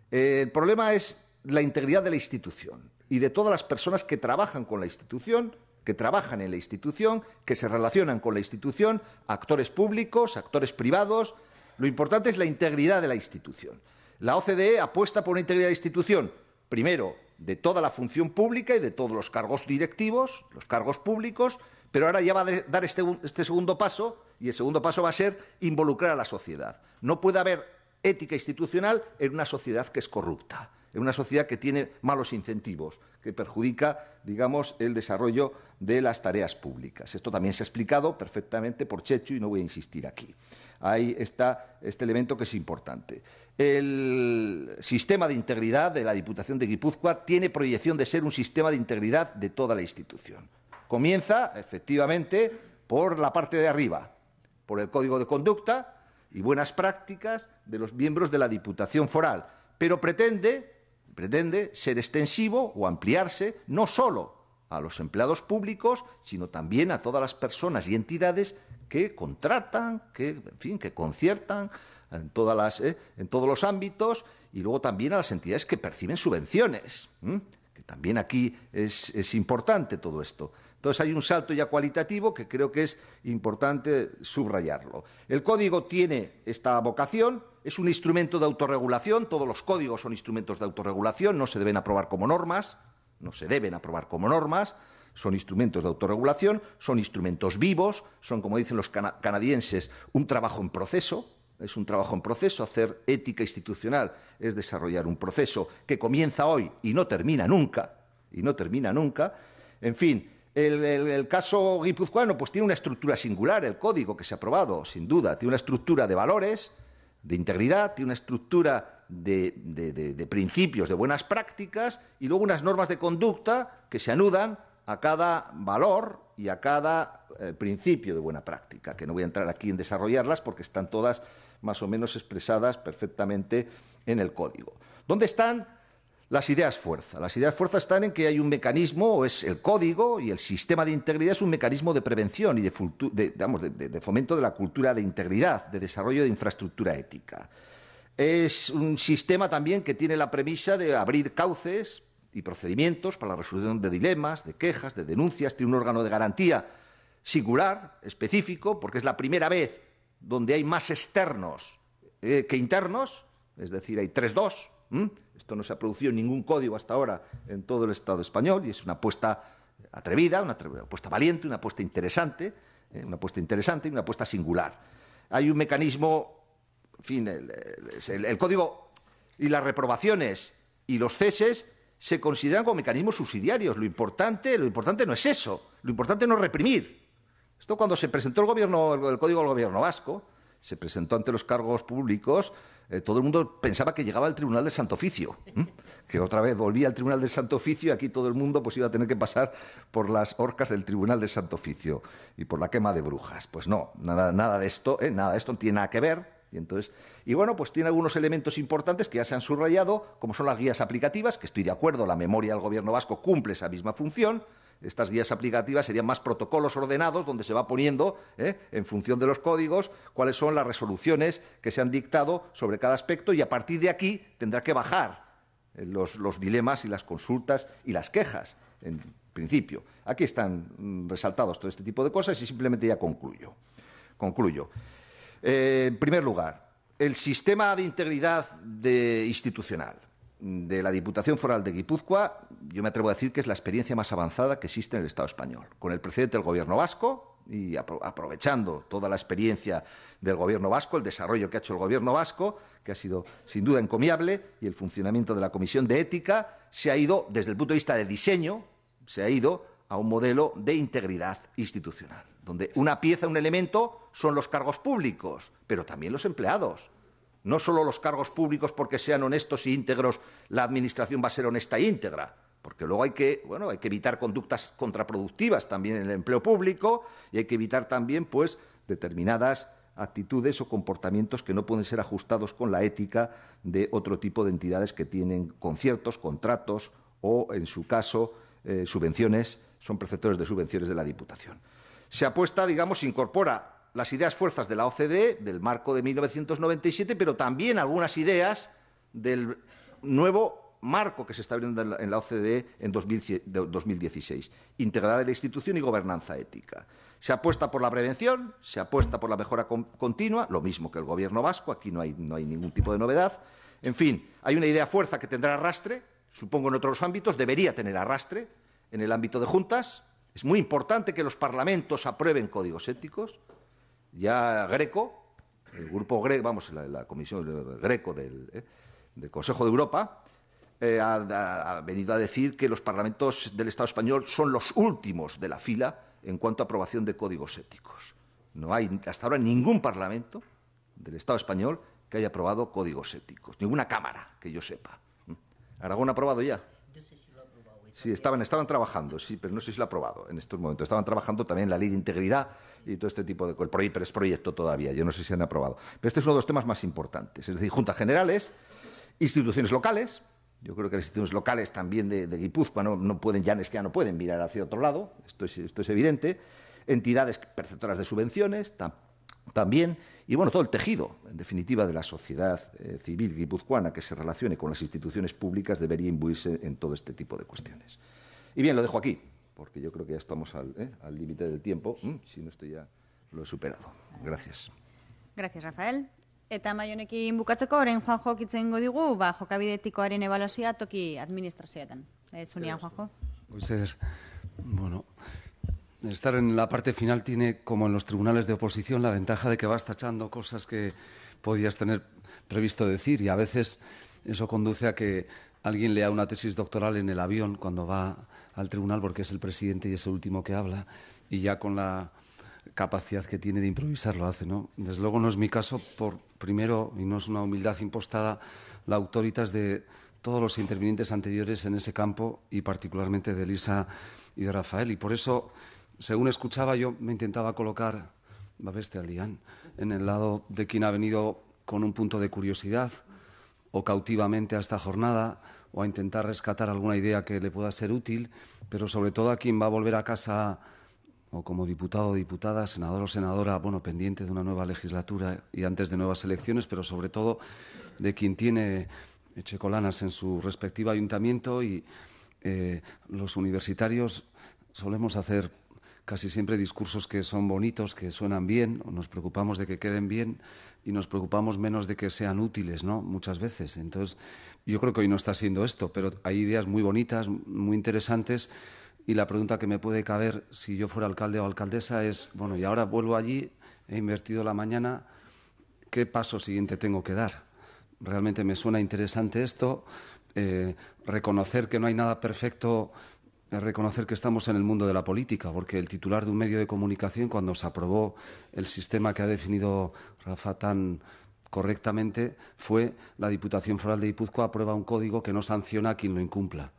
Speaker 3: El problema es la integridad de la institución y de todas las personas que trabajan con la institución, que trabajan en la institución, que se relacionan con la institución, actores públicos, actores privados. Lo importante es la integridad de la institución. La OCDE apuesta por una integridad de la institución, primero, de toda la función pública y de todos los cargos directivos, los cargos públicos, pero ahora ya va a dar este segundo paso, y el segundo paso va a ser involucrar a la sociedad. No puede haber ética institucional en una sociedad que es corrupta, en una sociedad que tiene malos incentivos, que perjudica, digamos, el desarrollo de las tareas públicas. Esto también se ha explicado perfectamente por Chechu y no voy a insistir aquí. Ahí está este elemento que es importante. El sistema de integridad de la Diputación de Guipúzcoa tiene proyección de ser un sistema de integridad de toda la institución. Comienza, efectivamente, por la parte de arriba, por el Código de Conducta y buenas prácticas de los miembros de la Diputación Foral, pero pretende ser extensivo o ampliarse no solo a los empleados públicos, sino también a todas las personas y entidades que contratan, que conciertan en todos los ámbitos, y luego también a las entidades que perciben subvenciones, que también aquí es importante todo esto. Entonces hay un salto ya cualitativo que creo que es importante subrayarlo. El código tiene esta vocación, es un instrumento de autorregulación, todos los códigos son instrumentos de autorregulación, no se deben aprobar como normas, son instrumentos de autorregulación, son instrumentos vivos, son, como dicen los canadienses, un trabajo en proceso. Es un trabajo en proceso. Hacer ética institucional es desarrollar un proceso que comienza hoy y no termina nunca. En fin, el caso guipuzcoano pues tiene una estructura singular, el código que se ha aprobado, sin duda. Tiene una estructura de valores, de integridad, tiene una estructura de principios, de buenas prácticas, y luego unas normas de conducta que se anudan a cada valor y a cada principio de buena práctica, que no voy a entrar aquí en desarrollarlas porque están todas más o menos expresadas perfectamente en el código. ¿Dónde están Las ideas fuerza. Las ideas fuerza están en que hay un mecanismo, o es el código y el sistema de integridad es un mecanismo de prevención y de fomento de la cultura de integridad, de desarrollo de infraestructura ética. Es un sistema también que tiene la premisa de abrir cauces y procedimientos para la resolución de dilemas, de quejas, de denuncias. Tiene un órgano de garantía singular, específico, porque es la primera vez donde hay más externos que internos, es decir, hay 3-2. Esto no se ha producido en ningún código hasta ahora en todo el Estado español y es una apuesta atrevida, una apuesta valiente, una apuesta interesante y una apuesta singular. Hay un mecanismo, en fin, el código y las reprobaciones y los ceses se consideran como mecanismos subsidiarios. Lo importante no es eso, lo importante no es reprimir. Esto cuando se presentó el Código del Gobierno Vasco, se presentó ante los cargos públicos, todo el mundo pensaba que llegaba al Tribunal del Santo Oficio, que otra vez volvía al Tribunal del Santo Oficio y aquí todo el mundo pues iba a tener que pasar por las horcas del Tribunal del Santo Oficio y por la quema de brujas. Pues no, nada de esto no tiene nada que ver. Y bueno, pues tiene algunos elementos importantes que ya se han subrayado, como son las guías aplicativas, que estoy de acuerdo, la memoria del Gobierno vasco cumple esa misma función. Estas guías aplicativas serían más protocolos ordenados donde se va poniendo, en función de los códigos, cuáles son las resoluciones que se han dictado sobre cada aspecto y a partir de aquí tendrá que bajar los dilemas y las consultas y las quejas, en principio. Aquí están resaltados todo este tipo de cosas y simplemente ya concluyo. En primer lugar, el sistema de integridad institucional de la Diputación Foral de Guipúzcoa, yo me atrevo a decir que es la experiencia más avanzada que existe en el Estado español. Con el precedente del Gobierno vasco y aprovechando toda la experiencia del Gobierno vasco, el desarrollo que ha hecho el Gobierno vasco, que ha sido sin duda encomiable, y el funcionamiento de la Comisión de Ética, se ha ido, desde el punto de vista de diseño, se ha ido a un modelo de integridad institucional, donde una pieza, un elemento, son los cargos públicos, pero también los empleados. No solo los cargos públicos porque sean honestos e íntegros, la Administración va a ser honesta e íntegra, porque luego hay que evitar conductas contraproductivas también en el empleo público y hay que evitar también pues determinadas actitudes o comportamientos que no pueden ser ajustados con la ética de otro tipo de entidades que tienen conciertos, contratos o, en su caso, subvenciones, son preceptores de subvenciones de la Diputación. Se apuesta, digamos, se incorpora las ideas fuerzas de la OCDE, del marco de 1997, pero también algunas ideas del nuevo marco que se está abriendo en la OCDE en 2016, integridad de la institución y gobernanza ética. Se apuesta por la prevención, se apuesta por la mejora continua, lo mismo que el Gobierno vasco, aquí no hay ningún tipo de novedad. En fin, hay una idea fuerza que tendrá arrastre, supongo en otros ámbitos, debería tener arrastre en el ámbito de juntas. Es muy importante que los parlamentos aprueben códigos éticos. Ya Greco, el grupo Greco, la comisión Greco del Consejo de Europa, ha venido a decir que los parlamentos del Estado español son los últimos de la fila en cuanto a aprobación de códigos éticos. No hay hasta ahora ningún parlamento del Estado español que haya aprobado códigos éticos, ninguna cámara que yo sepa. ¿Aragón ha aprobado ya? Sí, estaban trabajando, sí, pero no sé si lo ha aprobado en estos momentos. Estaban trabajando también la ley de integridad y todo este tipo de cosas, pero es proyecto todavía, yo no sé si han aprobado. Pero este es uno de los temas más importantes, es decir, juntas generales, instituciones locales. Yo creo que las instituciones locales también de Guipúzcoa ya no pueden mirar hacia otro lado, esto es evidente. Entidades perceptoras de subvenciones también, y bueno, todo el tejido, en definitiva, de la sociedad civil guipuzcoana que se relacione con las instituciones públicas debería imbuirse en todo este tipo de cuestiones. Y bien, lo dejo aquí, porque yo creo que ya estamos al límite del tiempo, si no estoy ya lo he superado. Gracias.
Speaker 1: Gracias, Rafael. Eta maionekin bukatzeko, orain Juanjok hitz egingo digu, jokabide etikoaren ebaluazioa toki administrazioetan. Zunean, Juanjo.
Speaker 4: Pues bueno, estar en la parte final tiene, como en los tribunales de oposición, la ventaja de que vas tachando cosas que podías tener previsto decir y a veces eso conduce a que alguien lea una tesis doctoral en el avión cuando va al tribunal porque es el presidente y es el último que habla y ya con la capacidad que tiene de improvisar lo hace, ¿no? Desde luego no es mi caso, primero, y no es una humildad impostada, la autoritas de todos los intervinientes anteriores en ese campo y particularmente de Elisa y de Rafael. Y por eso, según escuchaba, yo me intentaba colocar, Aldián, en el lado de quien ha venido con un punto de curiosidad o cautivamente a esta jornada o a intentar rescatar alguna idea que le pueda ser útil, pero sobre todo a quien va a volver a casa o como diputado o diputada, senador o senadora, bueno, pendiente de una nueva legislatura y antes de nuevas elecciones, pero sobre todo de quien tiene checolanas en su respectivo ayuntamiento y los universitarios solemos hacer casi siempre discursos que son bonitos, que suenan bien, o nos preocupamos de que queden bien y nos preocupamos menos de que sean útiles, ¿no? Muchas veces. Entonces, yo creo que hoy no está siendo esto, pero hay ideas muy bonitas, muy interesantes. Y la pregunta que me puede caber si yo fuera alcalde o alcaldesa es, bueno, y ahora vuelvo allí, he invertido la mañana, ¿qué paso siguiente tengo que dar? Realmente me suena interesante esto, reconocer que no hay nada perfecto, reconocer que estamos en el mundo de la política, porque el titular de un medio de comunicación, cuando se aprobó el sistema que ha definido Rafa tan correctamente, fue la Diputación Foral de Guipúzcoa aprueba un código que no sanciona a quien lo incumpla.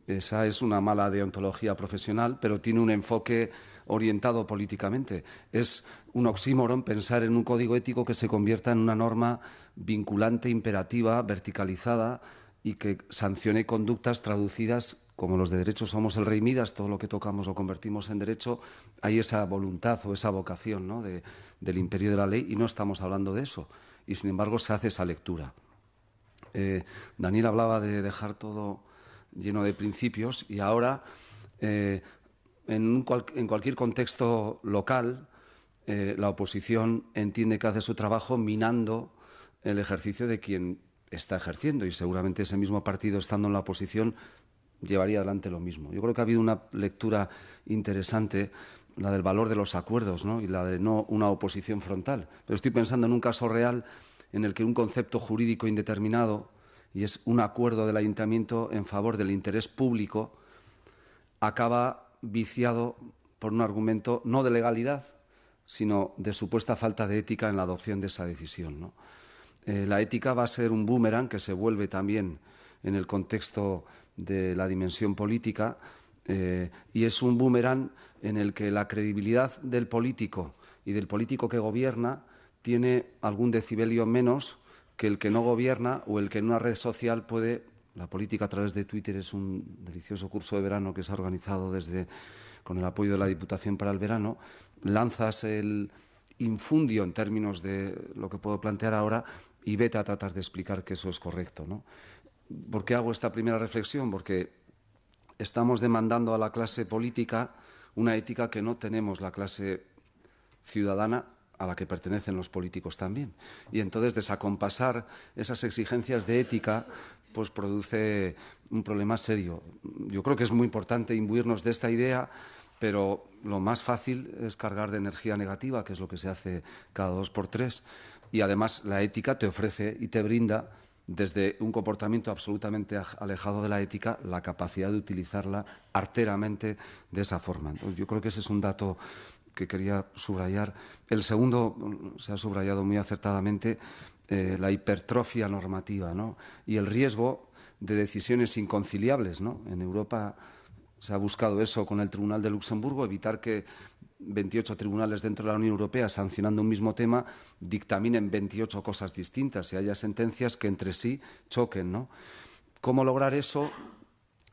Speaker 4: Esa es una mala deontología profesional, pero tiene un enfoque orientado políticamente. Es un oxímoron pensar en un código ético que se convierta en una norma vinculante, imperativa, verticalizada y que sancione conductas traducidas, como los de derecho somos el rey Midas, todo lo que tocamos lo convertimos en derecho. Hay esa voluntad o esa vocación, ¿no?, del imperio de la ley, y no estamos hablando de eso. Y, sin embargo, se hace esa lectura. Daniel hablaba de dejar todo lleno de principios y ahora, en cualquier contexto local, la oposición entiende que hace su trabajo minando el ejercicio de quien está ejerciendo, y seguramente ese mismo partido, estando en la oposición, llevaría adelante lo mismo. Yo creo que ha habido una lectura interesante, la del valor de los acuerdos, ¿no?, y la de no una oposición frontal. Pero estoy pensando en un caso real en el que un concepto jurídico indeterminado, y es un acuerdo del ayuntamiento en favor del interés público, acaba viciado por un argumento no de legalidad, sino de supuesta falta de ética en la adopción de esa decisión, ¿no? La ética va a ser un boomerang que se vuelve también en el contexto de la dimensión política, y es un boomerang en el que la credibilidad del político y del político que gobierna tiene algún decibelio menos que el que no gobierna o el que en una red social puede. La política a través de Twitter es un delicioso curso de verano que se ha organizado con el apoyo de la Diputación para el verano. Lanzas el infundio en términos de lo que puedo plantear ahora y vete a tratar de explicar que eso es correcto, ¿no? ¿Por qué hago esta primera reflexión? Porque estamos demandando a la clase política una ética que no tenemos la clase ciudadana, a la que pertenecen los políticos también. Y entonces desacompasar esas exigencias de ética pues produce un problema serio. Yo creo que es muy importante imbuirnos de esta idea, pero lo más fácil es cargar de energía negativa, que es lo que se hace cada 2 por 3. Y además la ética te ofrece y te brinda, desde un comportamiento absolutamente alejado de la ética, la capacidad de utilizarla arteramente de esa forma. Entonces, yo creo que ese es un dato que quería subrayar. El segundo, se ha subrayado muy acertadamente, la hipertrofia normativa, ¿no?, y el riesgo de decisiones inconciliables, ¿no? En Europa se ha buscado eso con el Tribunal de Luxemburgo, evitar que 28 tribunales dentro de la Unión Europea, sancionando un mismo tema, dictaminen 28 cosas distintas y haya sentencias que entre sí choquen, ¿no? ¿Cómo lograr eso?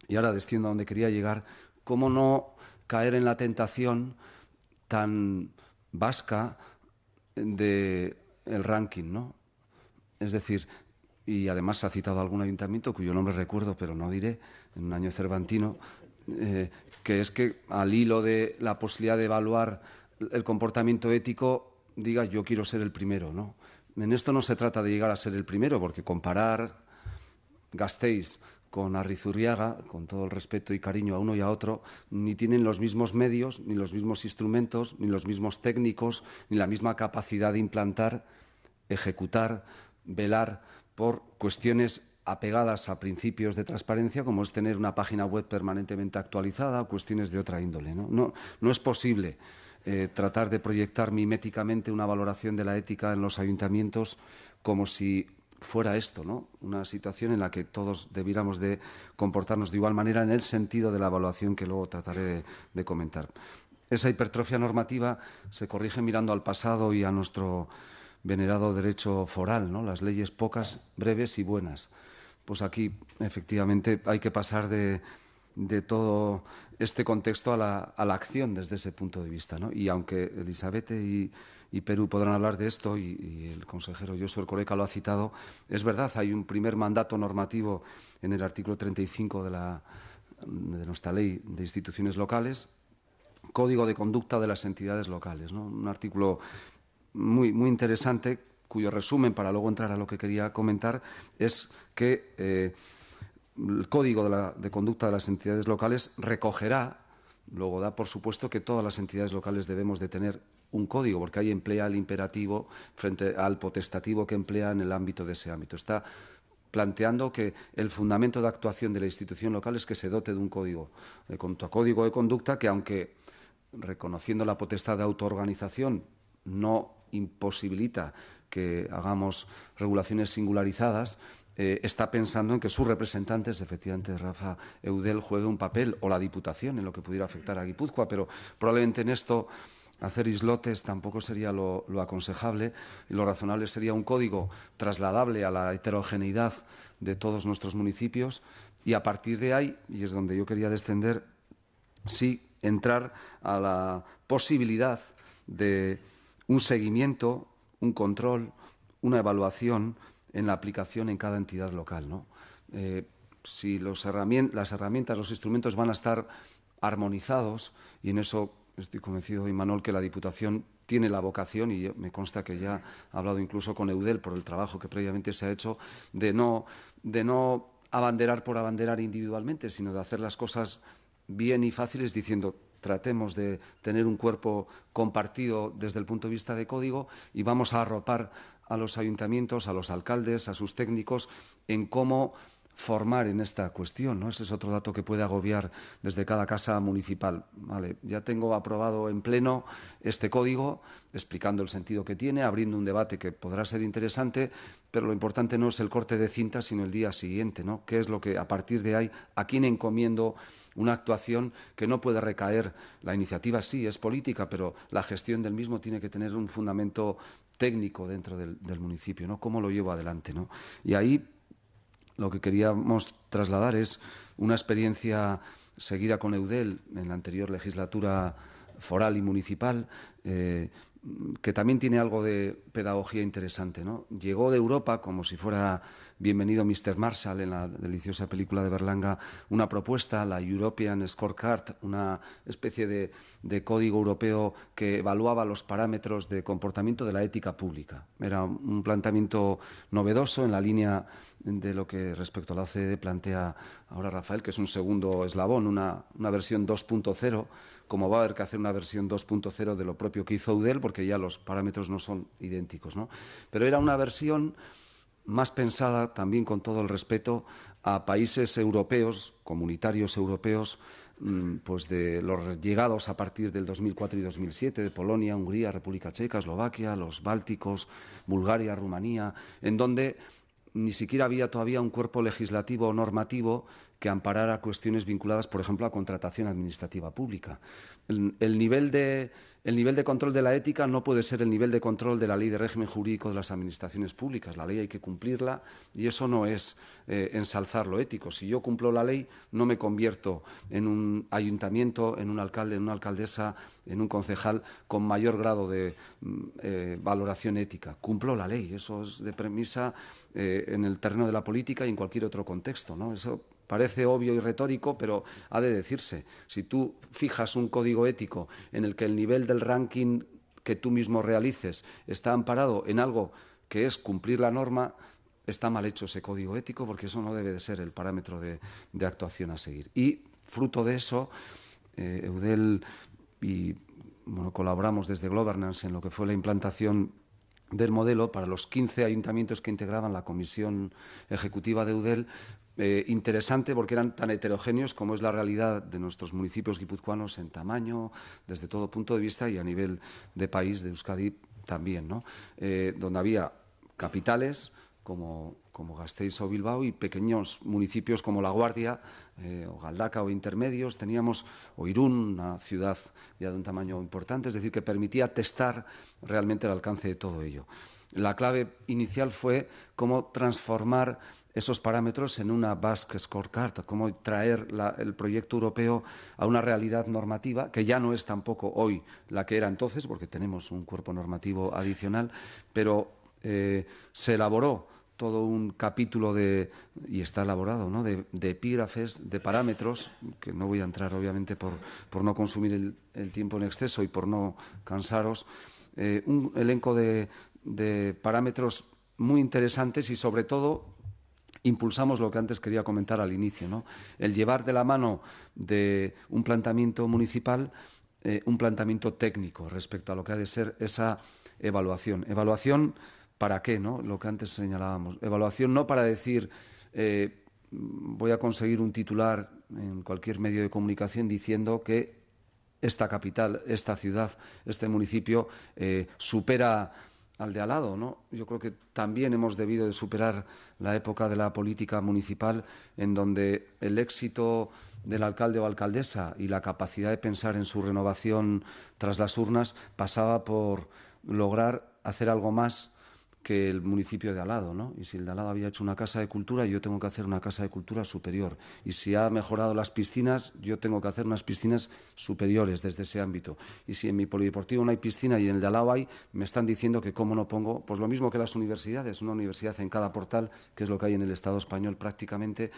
Speaker 4: Y ahora desciendo a donde quería llegar. ¿Cómo no caer en la tentación tan vasca del ranking, ¿no? Es decir, y además se ha citado algún ayuntamiento cuyo nombre recuerdo, pero no diré, en un año cervantino, que es que al hilo de la posibilidad de evaluar el comportamiento ético diga yo quiero ser el primero, ¿no? En esto no se trata de llegar a ser el primero, porque comparar Gasteiz con Arrizurriaga, con todo el respeto y cariño a uno y a otro, ni tienen los mismos medios, ni los mismos instrumentos, ni los mismos técnicos, ni la misma capacidad de implantar, ejecutar, velar por cuestiones apegadas a principios de transparencia, como es tener una página web permanentemente actualizada, o cuestiones de otra índole, ¿no? No es posible tratar de proyectar miméticamente una valoración de la ética en los ayuntamientos como si fuera esto, ¿no?, una situación en la que todos debiéramos de comportarnos de igual manera en el sentido de la evaluación que luego trataré de comentar. Esa hipertrofia normativa se corrige mirando al pasado y a nuestro venerado derecho foral, ¿no?, las leyes pocas, breves y buenas. pues aquí efectivamente hay que pasar de todo este contexto a la acción desde ese punto de vista, ¿no? Y aunque Elisabete y Perú podrán hablar de esto, y el consejero Josu Erkoreka lo ha citado, es verdad, hay un primer mandato normativo en el artículo 35 de nuestra ley de instituciones locales, Código de Conducta de las Entidades Locales, ¿no? Un artículo muy, muy interesante, cuyo resumen, para luego entrar a lo que quería comentar, es que el Código de Conducta de las Entidades Locales recogerá, luego da por supuesto que todas las entidades locales debemos de tener un código, porque ahí emplea el imperativo frente al potestativo que emplea en el ámbito de ese ámbito. Está planteando que el fundamento de actuación de la institución local es que se dote de un código de conducta que, aunque reconociendo la potestad de autoorganización, no imposibilita que hagamos regulaciones singularizadas, está pensando en que sus representantes, efectivamente Rafa, Eudel, juegue un papel, o la Diputación, en lo que pudiera afectar a Guipúzcoa, pero probablemente en esto hacer islotes tampoco sería lo aconsejable, y lo razonable sería un código trasladable a la heterogeneidad de todos nuestros municipios, y a partir de ahí, y es donde yo quería descender, sí entrar a la posibilidad de un seguimiento, un control, una evaluación en la aplicación en cada entidad local, ¿no? Si las herramientas, los instrumentos van a estar armonizados, y en eso estoy convencido, Imanol, que la Diputación tiene la vocación, y me consta que ya ha hablado incluso con Eudel por el trabajo que previamente se ha hecho, de no abanderar por abanderar individualmente, sino de hacer las cosas bien y fáciles, diciendo: tratemos de tener un cuerpo compartido desde el punto de vista de código, y vamos a arropar a los ayuntamientos, a los alcaldes, a sus técnicos, en cómo formar en esta cuestión, ¿no? Ese es otro dato que puede agobiar desde cada casa municipal. Vale, ya tengo aprobado en pleno este código, explicando el sentido que tiene, abriendo un debate que podrá ser interesante, pero lo importante no es el corte de cinta, sino el día siguiente, ¿no? ¿Qué es lo que, a partir de ahí, a quién encomiendo una actuación que no puede recaer? La iniciativa sí es política, pero la gestión del mismo tiene que tener un fundamento técnico dentro del municipio, ¿no? ¿Cómo lo llevo adelante, ¿no? Y ahí lo que queríamos trasladar es una experiencia seguida con Eudel en la anterior legislatura foral y municipal, que también tiene algo de pedagogía interesante, ¿no? Llegó de Europa, como si fuera bienvenido Mr. Marshall en la deliciosa película de Berlanga, una propuesta, la European Scorecard, una especie de código europeo que evaluaba los parámetros de comportamiento de la ética pública. Era un planteamiento novedoso en la línea de lo que respecto a la OCDE plantea ahora Rafael, que es un segundo eslabón, una versión 2.0, como va a haber que hacer una versión 2.0 de lo propio que hizo Eudel, porque ya los parámetros no son idénticos, ¿no? Pero era una versión más pensada, también con todo el respeto, a países europeos, comunitarios europeos, pues de los llegados a partir del 2004 y 2007, de Polonia, Hungría, República Checa, Eslovaquia, los Bálticos, Bulgaria, Rumanía, en donde ni siquiera había todavía un cuerpo legislativo o normativo que amparara cuestiones vinculadas, por ejemplo, a contratación administrativa pública. El nivel de control de la ética no puede ser el nivel de control de la ley de régimen jurídico de las administraciones públicas. La ley hay que cumplirla, y eso no es ensalzar lo ético. Si yo cumplo la ley, no me convierto en un ayuntamiento, en un alcalde, en una alcaldesa, en un concejal con mayor grado de valoración ética. Cumplo la ley. Eso es de premisa en el terreno de la política y en cualquier otro contexto, ¿no? Eso parece obvio y retórico, pero ha de decirse. Si tú fijas un código ético en el que el nivel del ranking que tú mismo realices está amparado en algo que es cumplir la norma, está mal hecho ese código ético, porque eso no debe de ser el parámetro de actuación a seguir. Y fruto de eso, Eudel y colaboramos desde Governance en lo que fue la implantación del modelo para los 15 ayuntamientos que integraban la comisión ejecutiva de Eudel. Interesante, porque eran tan heterogéneos como es la realidad de nuestros municipios guipuzcoanos en tamaño, desde todo punto de vista, y a nivel de país, de Euskadi también, ¿no? Donde había capitales como Gasteiz o Bilbao y pequeños municipios como La Guardia o Galdaka o intermedios. Teníamos o Irún, una ciudad ya de un tamaño importante, es decir, que permitía testar realmente el alcance de todo ello. La clave inicial fue cómo transformar esos parámetros en una Basque Scorecard, cómo traer el proyecto europeo a una realidad normativa que ya no es tampoco hoy la que era entonces, porque tenemos un cuerpo normativo adicional, pero se elaboró todo un capítulo y está elaborado, ¿no?, de epígrafes, de parámetros, que no voy a entrar obviamente por no consumir el tiempo en exceso y por no cansaros, un elenco de parámetros muy interesantes y sobre todo impulsamos lo que antes quería comentar al inicio, ¿no?, el llevar de la mano de un planteamiento municipal un planteamiento técnico respecto a lo que ha de ser esa evaluación. ¿Evaluación para qué, no? Lo que antes señalábamos. Evaluación no para decir voy a conseguir un titular en cualquier medio de comunicación diciendo que esta capital, esta ciudad, este municipio supera al de al lado, ¿no? Yo creo que también hemos debido de superar la época de la política municipal en donde el éxito del alcalde o alcaldesa y la capacidad de pensar en su renovación tras las urnas pasaba por lograr hacer algo más que el municipio de al lado, ¿no? Y si el de al lado había hecho una casa de cultura, yo tengo que hacer una casa de cultura superior. Y si ha mejorado las piscinas, yo tengo que hacer unas piscinas superiores desde ese ámbito. Y si en mi polideportivo no hay piscina y en el de al lado hay, me están diciendo que cómo no pongo, pues lo mismo que las universidades, una universidad en cada portal, que es lo que hay en el Estado español prácticamente,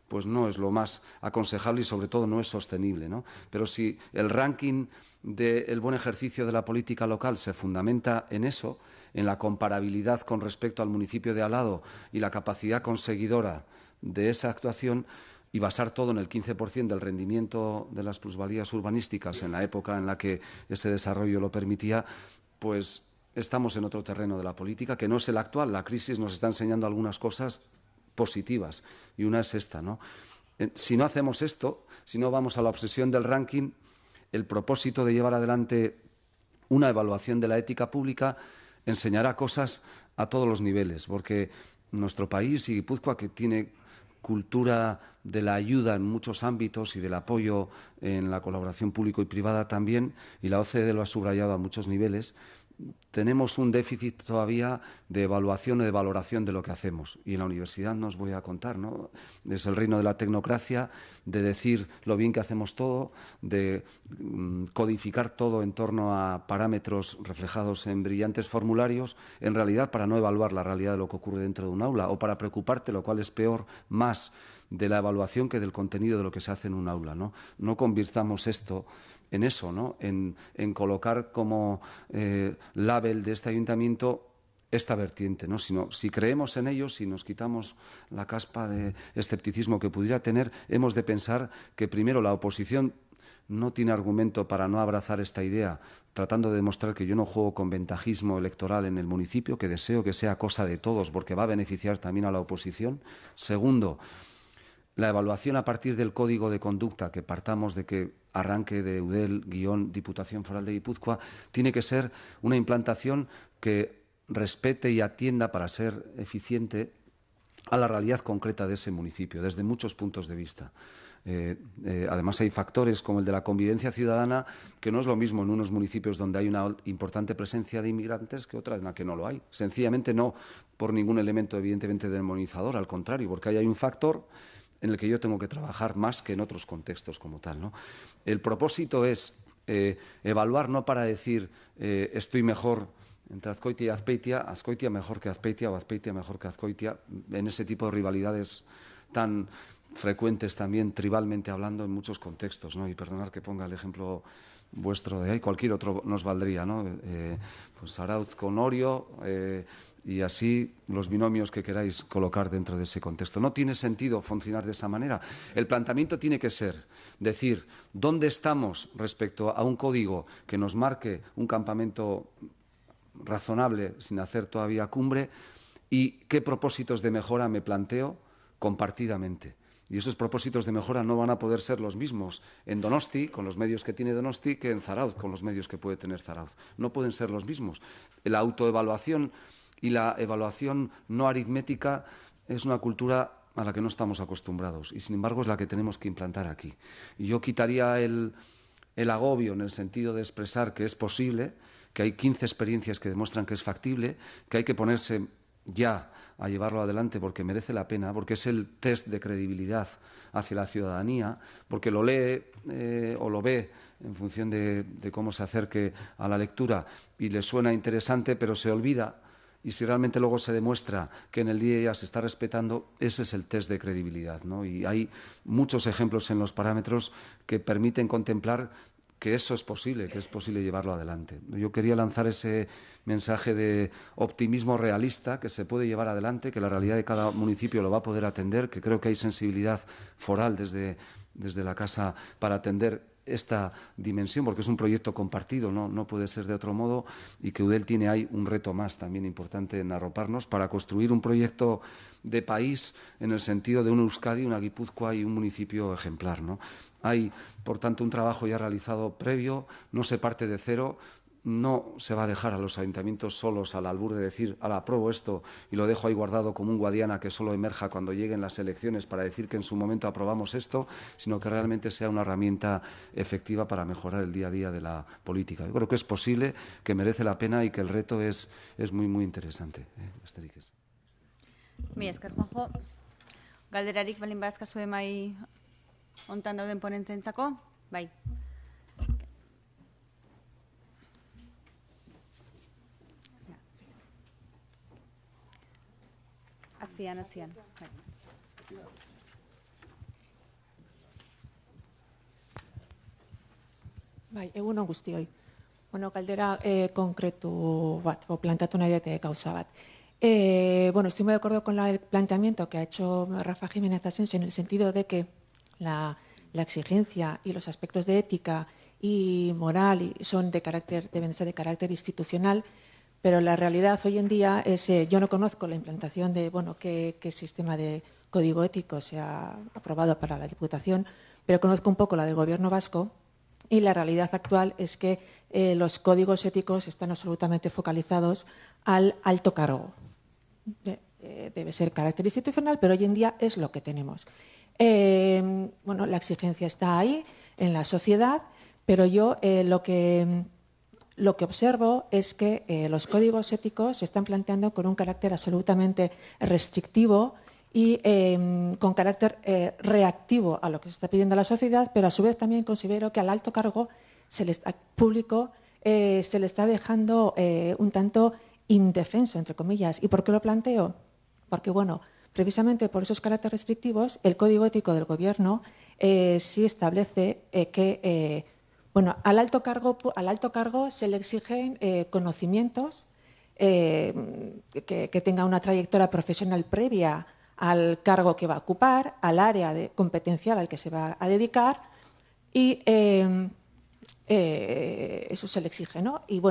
Speaker 4: pues no es lo más aconsejable y sobre todo no es sostenible, ¿no? Pero si el ranking del buen ejercicio de la política local se fundamenta en eso, en la comparabilidad con respecto al municipio de al lado y la capacidad conseguidora de esa actuación, y basar todo en el 15% del rendimiento de las plusvalías urbanísticas en la época en la que ese desarrollo lo permitía, pues estamos en otro terreno de la política que no es el actual. La crisis nos está enseñando algunas cosas positivas y una es esta, ¿no? Si no hacemos esto, si no vamos a la obsesión del ranking, el propósito de llevar adelante una evaluación de la ética pública enseñará cosas a todos los niveles, porque nuestro país y Guipúzcoa, que tiene cultura de la ayuda en muchos ámbitos y del apoyo en la colaboración público y privada también, y la OCDE lo ha subrayado a muchos niveles, tenemos un déficit todavía de evaluación o de valoración de lo que hacemos. Y en la universidad no os voy a contar, ¿no? Es el reino de la tecnocracia, de decir lo bien que hacemos todo, de codificar todo en torno a parámetros reflejados en brillantes formularios, en realidad para no evaluar la realidad de lo que ocurre dentro de un aula o para preocuparte, lo cual es peor, más de la evaluación que del contenido de lo que se hace en un aula, ¿no? No convirtamos esto en eso, ¿no? En colocar como label de este ayuntamiento esta vertiente, ¿no? Sino, si creemos en ello, si nos quitamos la caspa de escepticismo que pudiera tener, hemos de pensar que primero la oposición no tiene argumento para no abrazar esta idea, tratando de demostrar que yo no juego con ventajismo electoral en el municipio, que deseo que sea cosa de todos porque va a beneficiar también a la oposición. Segundo, la evaluación a partir del código de conducta, que partamos de que arranque de Eudel-Diputación Foral de Guipúzcoa, tiene que ser una implantación que respete y atienda para ser eficiente a la realidad concreta de ese municipio, desde muchos puntos de vista. Además, hay factores como el de la convivencia ciudadana, que no es lo mismo en unos municipios donde hay una importante presencia de inmigrantes que otras en la que no lo hay. Sencillamente no por ningún elemento evidentemente demonizador, al contrario, porque ahí hay un factor en el que yo tengo que trabajar más que en otros contextos como tal, ¿no? El propósito es evaluar no para decir estoy mejor entre Azkoitia y Azpeitia, Azkoitia mejor que Azpeitia o Azpeitia mejor que Azkoitia, en ese tipo de rivalidades tan frecuentes también, tribalmente hablando, en muchos contextos, ¿no? Y perdonad que ponga el ejemplo vuestro de ahí, cualquier otro nos valdría, ¿no? Pues Arauz con Orio, y así los binomios que queráis colocar dentro de ese contexto. No tiene sentido funcionar de esa manera. El planteamiento tiene que ser decir dónde estamos respecto a un código que nos marque un campamento razonable sin hacer todavía cumbre y qué propósitos de mejora me planteo compartidamente. Y esos propósitos de mejora no van a poder ser los mismos en Donosti, con los medios que tiene Donosti, que en Zarauz, con los medios que puede tener Zarauz. No pueden ser los mismos. La autoevaluación y la evaluación no aritmética es una cultura a la que no estamos acostumbrados y, sin embargo, es la que tenemos que implantar aquí. Y yo quitaría el agobio en el sentido de expresar que es posible, que hay 15 experiencias que demuestran que es factible, que hay que ponerse ya a llevarlo adelante porque merece la pena, porque es el test de credibilidad hacia la ciudadanía, porque lo lee o lo ve en función de cómo se acerque a la lectura y le suena interesante, pero se olvida. Y si realmente luego se demuestra que en el día a día se está respetando, ese es el test de credibilidad, ¿no? Y hay muchos ejemplos en los parámetros que permiten contemplar que eso es posible, que es posible llevarlo adelante. Yo quería lanzar ese mensaje de optimismo realista, que se puede llevar adelante, que la realidad de cada municipio lo va a poder atender, que creo que hay sensibilidad foral desde la Casa para atender esta dimensión, porque es un proyecto compartido, no puede ser de otro modo, y que Eudel tiene ahí un reto más también importante en arroparnos para construir un proyecto de país en el sentido de una Euskadi, una Guipúzcoa y un municipio ejemplar, ¿no? Hay, por tanto, un trabajo ya realizado previo, no se parte de cero. No se va a dejar a los ayuntamientos solos al albur de decir, apruebo esto y lo dejo ahí guardado como un Guadiana que solo emerja cuando lleguen las elecciones para decir que en su momento aprobamos esto, sino que realmente sea una herramienta efectiva para mejorar el día a día de la política. Yo creo que es posible, que merece la pena y que el reto es muy, muy interesante. Besterik ez.
Speaker 1: Mi esker, Juanjo. Galderarik balin bazkazue mai hontan dauden ponententzako? Bai. Atzian. Bai.
Speaker 5: Bai, egun on guztioi. Bueno, galdera konkretu bat, planteatu nahi dute gauza bat. Bueno, estoy muy de acuerdo con el planteamiento que ha hecho Rafa Jiménez Asensio en el sentido de que la exigencia y los aspectos de ética y moral deben ser de carácter institucional, pero la realidad hoy en día es, yo no conozco la implantación de, qué sistema de código ético se ha aprobado para la Diputación, pero conozco un poco la del Gobierno vasco y la realidad actual es que los códigos éticos están absolutamente focalizados al alto cargo. Debe ser carácter institucional, pero hoy en día es lo que tenemos. La exigencia está ahí, en la sociedad, pero yo lo que observo es que los códigos éticos se están planteando con un carácter absolutamente restrictivo y con carácter reactivo a lo que se está pidiendo a la sociedad, pero a su vez también considero que al alto cargo público se le está dejando un tanto indefenso, entre comillas. ¿Y por qué lo planteo? Porque, precisamente por esos caracteres restrictivos, el Código Ético del Gobierno sí establece que al alto cargo se le exigen conocimientos, que tenga una trayectoria profesional previa al cargo que va a ocupar, al área competencial al que se va a dedicar y eso se le exige, ¿no? Y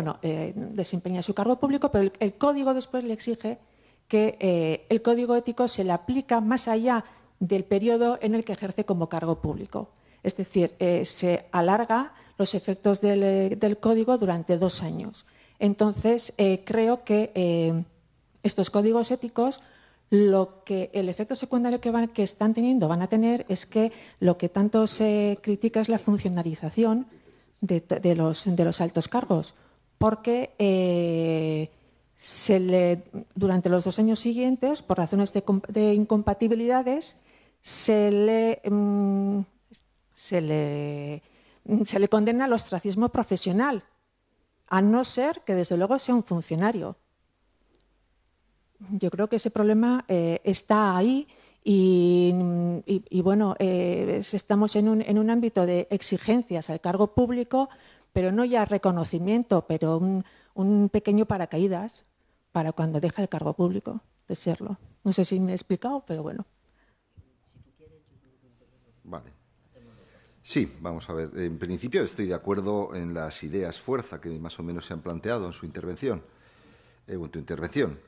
Speaker 5: desempeña su cargo público, pero el código después le exige que el código ético se le aplica más allá del periodo en el que ejerce como cargo público. Es decir, se alarga los efectos del código durante 2 años. Entonces, creo que estos códigos éticos, el efecto secundario que están teniendo, van a tener, es que lo que tanto se critica es la funcionalización de los altos cargos, porque durante los 2 años siguientes, por razones de incompatibilidades, se le condena al ostracismo profesional, a no ser que desde luego sea un funcionario. Yo creo que ese problema está ahí y estamos en un ámbito de exigencias al cargo público, pero no ya reconocimiento, pero un pequeño paracaídas para cuando deja el cargo público de serlo. No sé si me he explicado, pero bueno.
Speaker 3: Vale. Sí, vamos a ver. En principio estoy de acuerdo en las ideas fuerza que más o menos se han planteado en su intervención, en tu intervención.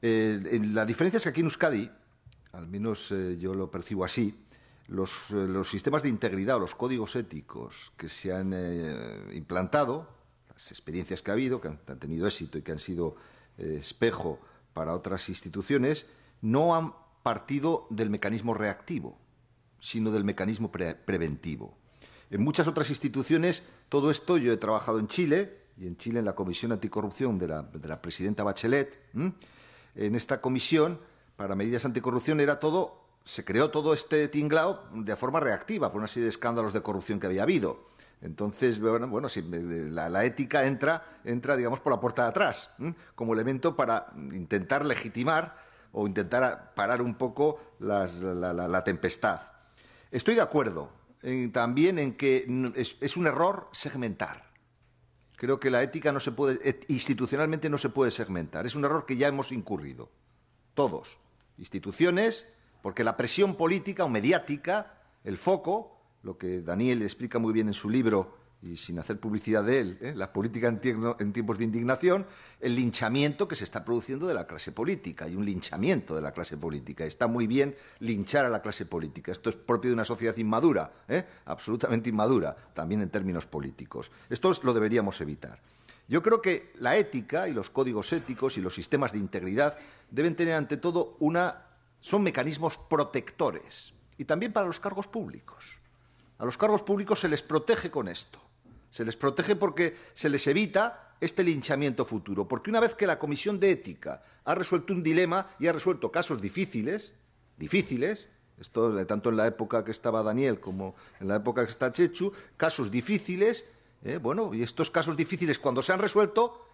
Speaker 3: La diferencia es que aquí en Euskadi, al menos yo lo percibo así, los sistemas de integridad o los códigos éticos que se han implantado, las experiencias que ha habido, que han tenido éxito y que han sido espejo para otras instituciones, no han partido del mecanismo reactivo, sino del mecanismo preventivo. En muchas otras instituciones, todo esto, yo he trabajado en Chile, y en Chile en la Comisión Anticorrupción de la presidenta Bachelet, en esta comisión para medidas anticorrupción se creó todo este tinglao de forma reactiva por una serie de escándalos de corrupción que había habido. Entonces, bueno, sí, la ética entra, digamos, por la puerta de atrás, como elemento para intentar legitimar o intentar parar un poco la tempestad. Estoy de acuerdo también en que es un error segmentar. Creo que la ética institucionalmente no se puede segmentar. Es un error que ya hemos incurrido, todos, instituciones, porque la presión política o mediática, el foco, lo que Daniel explica muy bien en su libro, y sin hacer publicidad de él, la política en tiempos de indignación, el linchamiento que se está produciendo de la clase política. Hay un linchamiento de la clase política. Está muy bien linchar a la clase política. Esto es propio de una sociedad inmadura, absolutamente inmadura, también en términos políticos. Esto lo deberíamos evitar. Yo creo que la ética y los códigos éticos y los sistemas de integridad deben tener ante todo son mecanismos protectores, y también para los cargos públicos. A los cargos públicos se les protege con esto. Se les protege porque se les evita este linchamiento futuro. Porque una vez que la Comisión de Ética ha resuelto un dilema y ha resuelto casos difíciles, esto tanto en la época que estaba Daniel como en la época que está Chechu, casos difíciles, y estos casos difíciles cuando se han resuelto,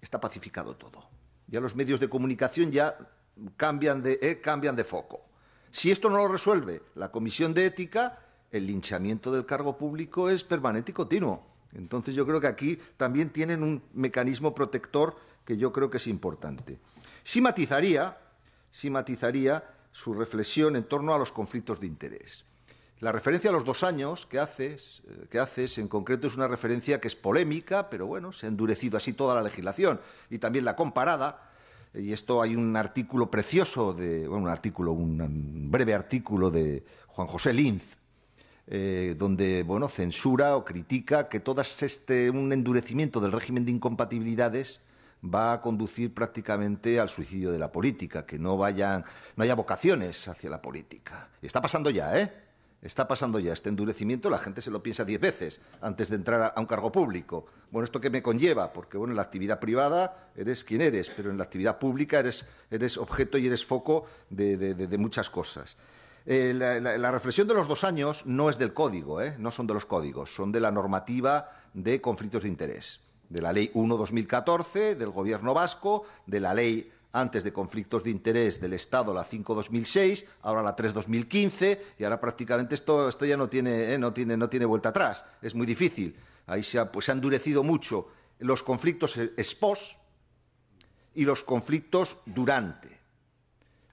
Speaker 3: está pacificado todo. Ya los medios de comunicación ya cambian de foco. Si esto no lo resuelve la Comisión de Ética, el linchamiento del cargo público es permanente y continuo. Entonces yo creo que aquí también tienen un mecanismo protector que yo creo que es importante. Sí matizaría su reflexión en torno a los conflictos de interés. La referencia a los 2 años que haces en concreto es una referencia que es polémica, pero bueno, se ha endurecido así toda la legislación y también la comparada. Y esto hay un artículo precioso, un breve artículo de Juan José Linz, donde censura o critica que un endurecimiento del régimen de incompatibilidades va a conducir prácticamente al suicidio de la política, que no haya vocaciones hacia la política. Está pasando ya, Está pasando ya este endurecimiento, la gente se lo piensa 10 veces antes de entrar a un cargo público. Bueno, ¿esto qué me conlleva? Porque en la actividad privada eres quien eres, pero en la actividad pública eres objeto y eres foco de muchas cosas. La reflexión de los 2 años no es del código, no son de los códigos, son de la normativa de conflictos de interés, de la Ley 1/2014 del Gobierno vasco, de la Ley antes de conflictos de interés del Estado, la 5/2006, ahora la 3/2015, y ahora prácticamente esto ya no tiene vuelta atrás. Es muy difícil. Ahí se ha endurecido mucho los conflictos ex post y los conflictos durante.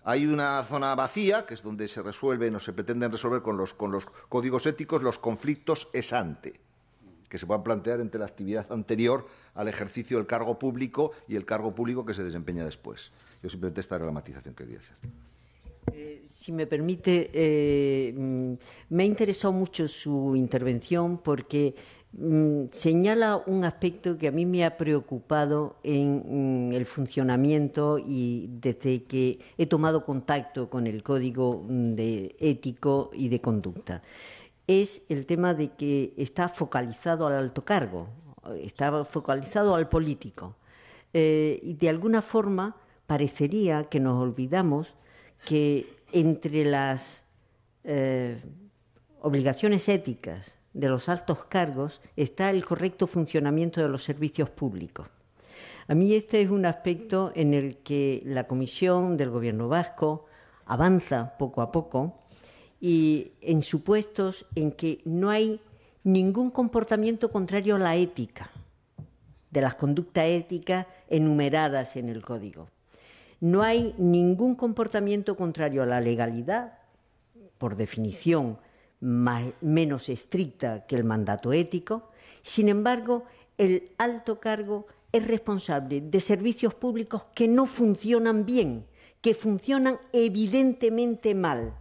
Speaker 3: Hay una zona vacía, que es donde se resuelven o se pretenden resolver con los códigos éticos los conflictos ex ante, que se puedan plantear entre la actividad anterior al ejercicio del cargo público y el cargo público que se desempeña después. Yo simplemente esta era la matización que quería hacer.
Speaker 2: Si me permite, me ha interesado mucho su intervención porque señala un aspecto que a mí me ha preocupado en el funcionamiento y desde que he tomado contacto con el Código ético y de conducta. Es el tema de que está focalizado al alto cargo, está focalizado al político. Y de alguna forma parecería que nos olvidamos que entre las obligaciones éticas de los altos cargos está el correcto funcionamiento de los servicios públicos. A mí este es un aspecto en el que la Comisión del Gobierno vasco avanza poco a poco y en supuestos en que no hay ningún comportamiento contrario a la ética, de las conductas éticas enumeradas en el Código. No hay ningún comportamiento contrario a la legalidad, por definición menos estricta que el mandato ético. Sin embargo, el alto cargo es responsable de servicios públicos que no funcionan bien, que funcionan evidentemente mal.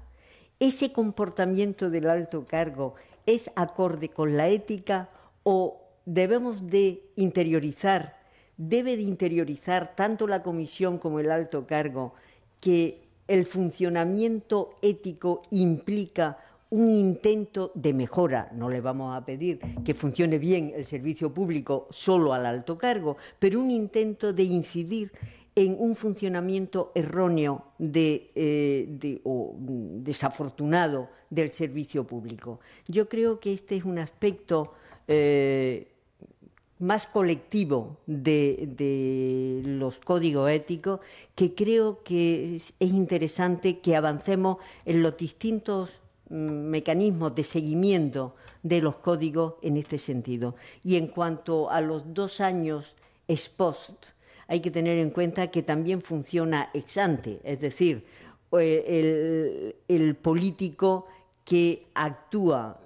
Speaker 2: ¿Ese comportamiento del alto cargo es acorde con la ética o debemos de interiorizar, debe de interiorizar tanto la Comisión como el alto cargo que el funcionamiento ético implica un intento de mejora? No le vamos a pedir que funcione bien el servicio público solo al alto cargo, pero un intento de incidir en un funcionamiento erróneo o desafortunado del servicio público. Yo creo que este es un aspecto más colectivo de los códigos éticos, que creo que es interesante que avancemos en los distintos mecanismos de seguimiento de los códigos en este sentido. Y en cuanto a los 2 años ex post, hay que tener en cuenta que también funciona ex ante, es decir, el político que actúa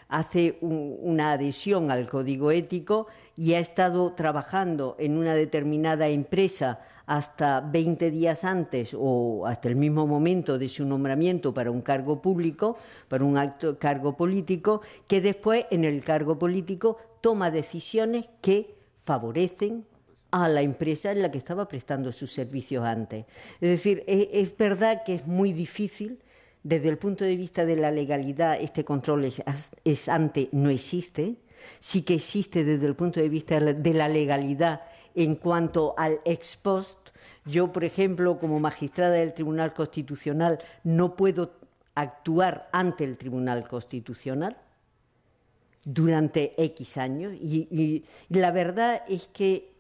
Speaker 2: hace una adhesión al código ético y ha estado trabajando en una determinada empresa hasta 20 días antes o hasta el mismo momento de su nombramiento para un cargo público, para un cargo político, que después en el cargo político toma decisiones que favorecen a la empresa en la que estaba prestando sus servicios antes. Es decir, es verdad que es muy difícil. Desde el punto de vista de la legalidad, este control ex ante no existe. Sí que existe desde el punto de vista de la legalidad en cuanto al ex post. Yo, por ejemplo, como magistrada del Tribunal Constitucional, no puedo actuar ante el Tribunal Constitucional durante X años. Y la verdad es que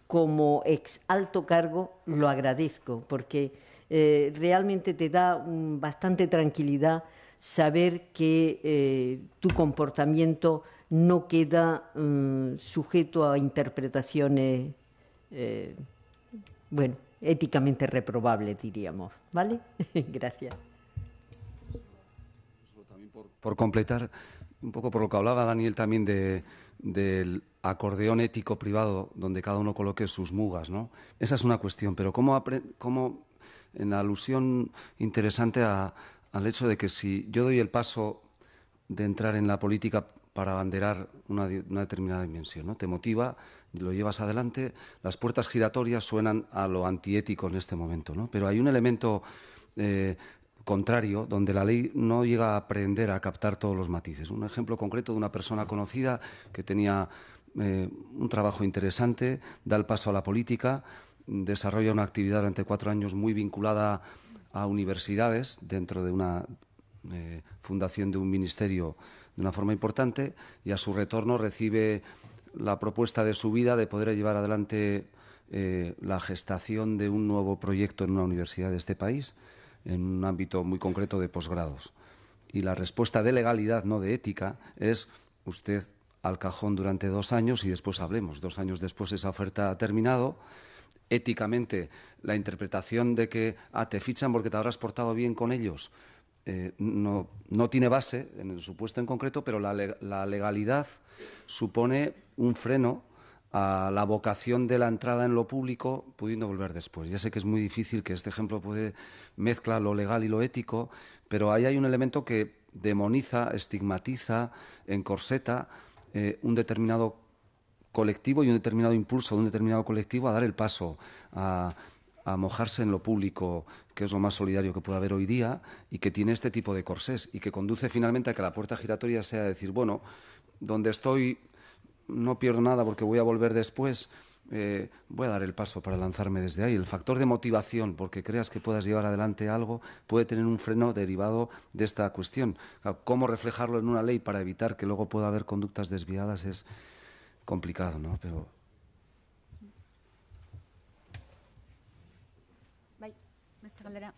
Speaker 2: como ex alto cargo lo agradezco, porque realmente te da bastante tranquilidad saber que tu comportamiento no queda sujeto a interpretaciones, bueno, éticamente reprobables, diríamos. ¿Vale? Gracias.
Speaker 4: Por completar, un poco por lo que hablaba Daniel también del acordeón ético privado, donde cada uno coloque sus mugas, ¿no? Esa es una cuestión, pero ¿cómo en alusión interesante al hecho de que si yo doy el paso de entrar en la política para abanderar una determinada dimensión, ¿no? Te motiva, lo llevas adelante, las puertas giratorias suenan a lo antiético en este momento, ¿no? Pero hay un elemento contrario, donde la ley no llega a aprender a captar todos los matices. Un ejemplo concreto de una persona conocida que tenía un trabajo interesante, da el paso a la política, desarrolla una actividad durante 4 años muy vinculada a universidades dentro de una fundación de un ministerio de una forma importante, y a su retorno recibe la propuesta de su vida de poder llevar adelante la gestación de un nuevo proyecto en una universidad de este país, en un ámbito muy concreto de posgrados. Y la respuesta de legalidad, no de ética, es usted al cajón durante 2 años y después hablemos. 2 años después esa oferta ha terminado. Éticamente, la interpretación de que te fichan porque te habrás portado bien con ellos no tiene base en el supuesto en concreto, pero la legalidad supone un freno a la vocación de la entrada en lo público, pudiendo volver después. Ya sé que es muy difícil, que este ejemplo mezcla lo legal y lo ético, pero ahí hay un elemento que demoniza, estigmatiza, encorseta un determinado colectivo y un determinado impulso de un determinado colectivo a dar el paso, a mojarse en lo público, que es lo más solidario que puede haber hoy día, y que tiene este tipo de corsés, y que conduce finalmente a que la puerta giratoria sea decir, bueno, donde estoy no pierdo nada porque voy a volver después, voy a dar el paso para lanzarme desde ahí. El factor de motivación, porque creas que puedas llevar adelante algo, puede tener un freno derivado de esta cuestión. Cómo reflejarlo en una ley para evitar que luego pueda haber conductas desviadas es complicado, ¿no? Pero
Speaker 1: bai, beste galdera.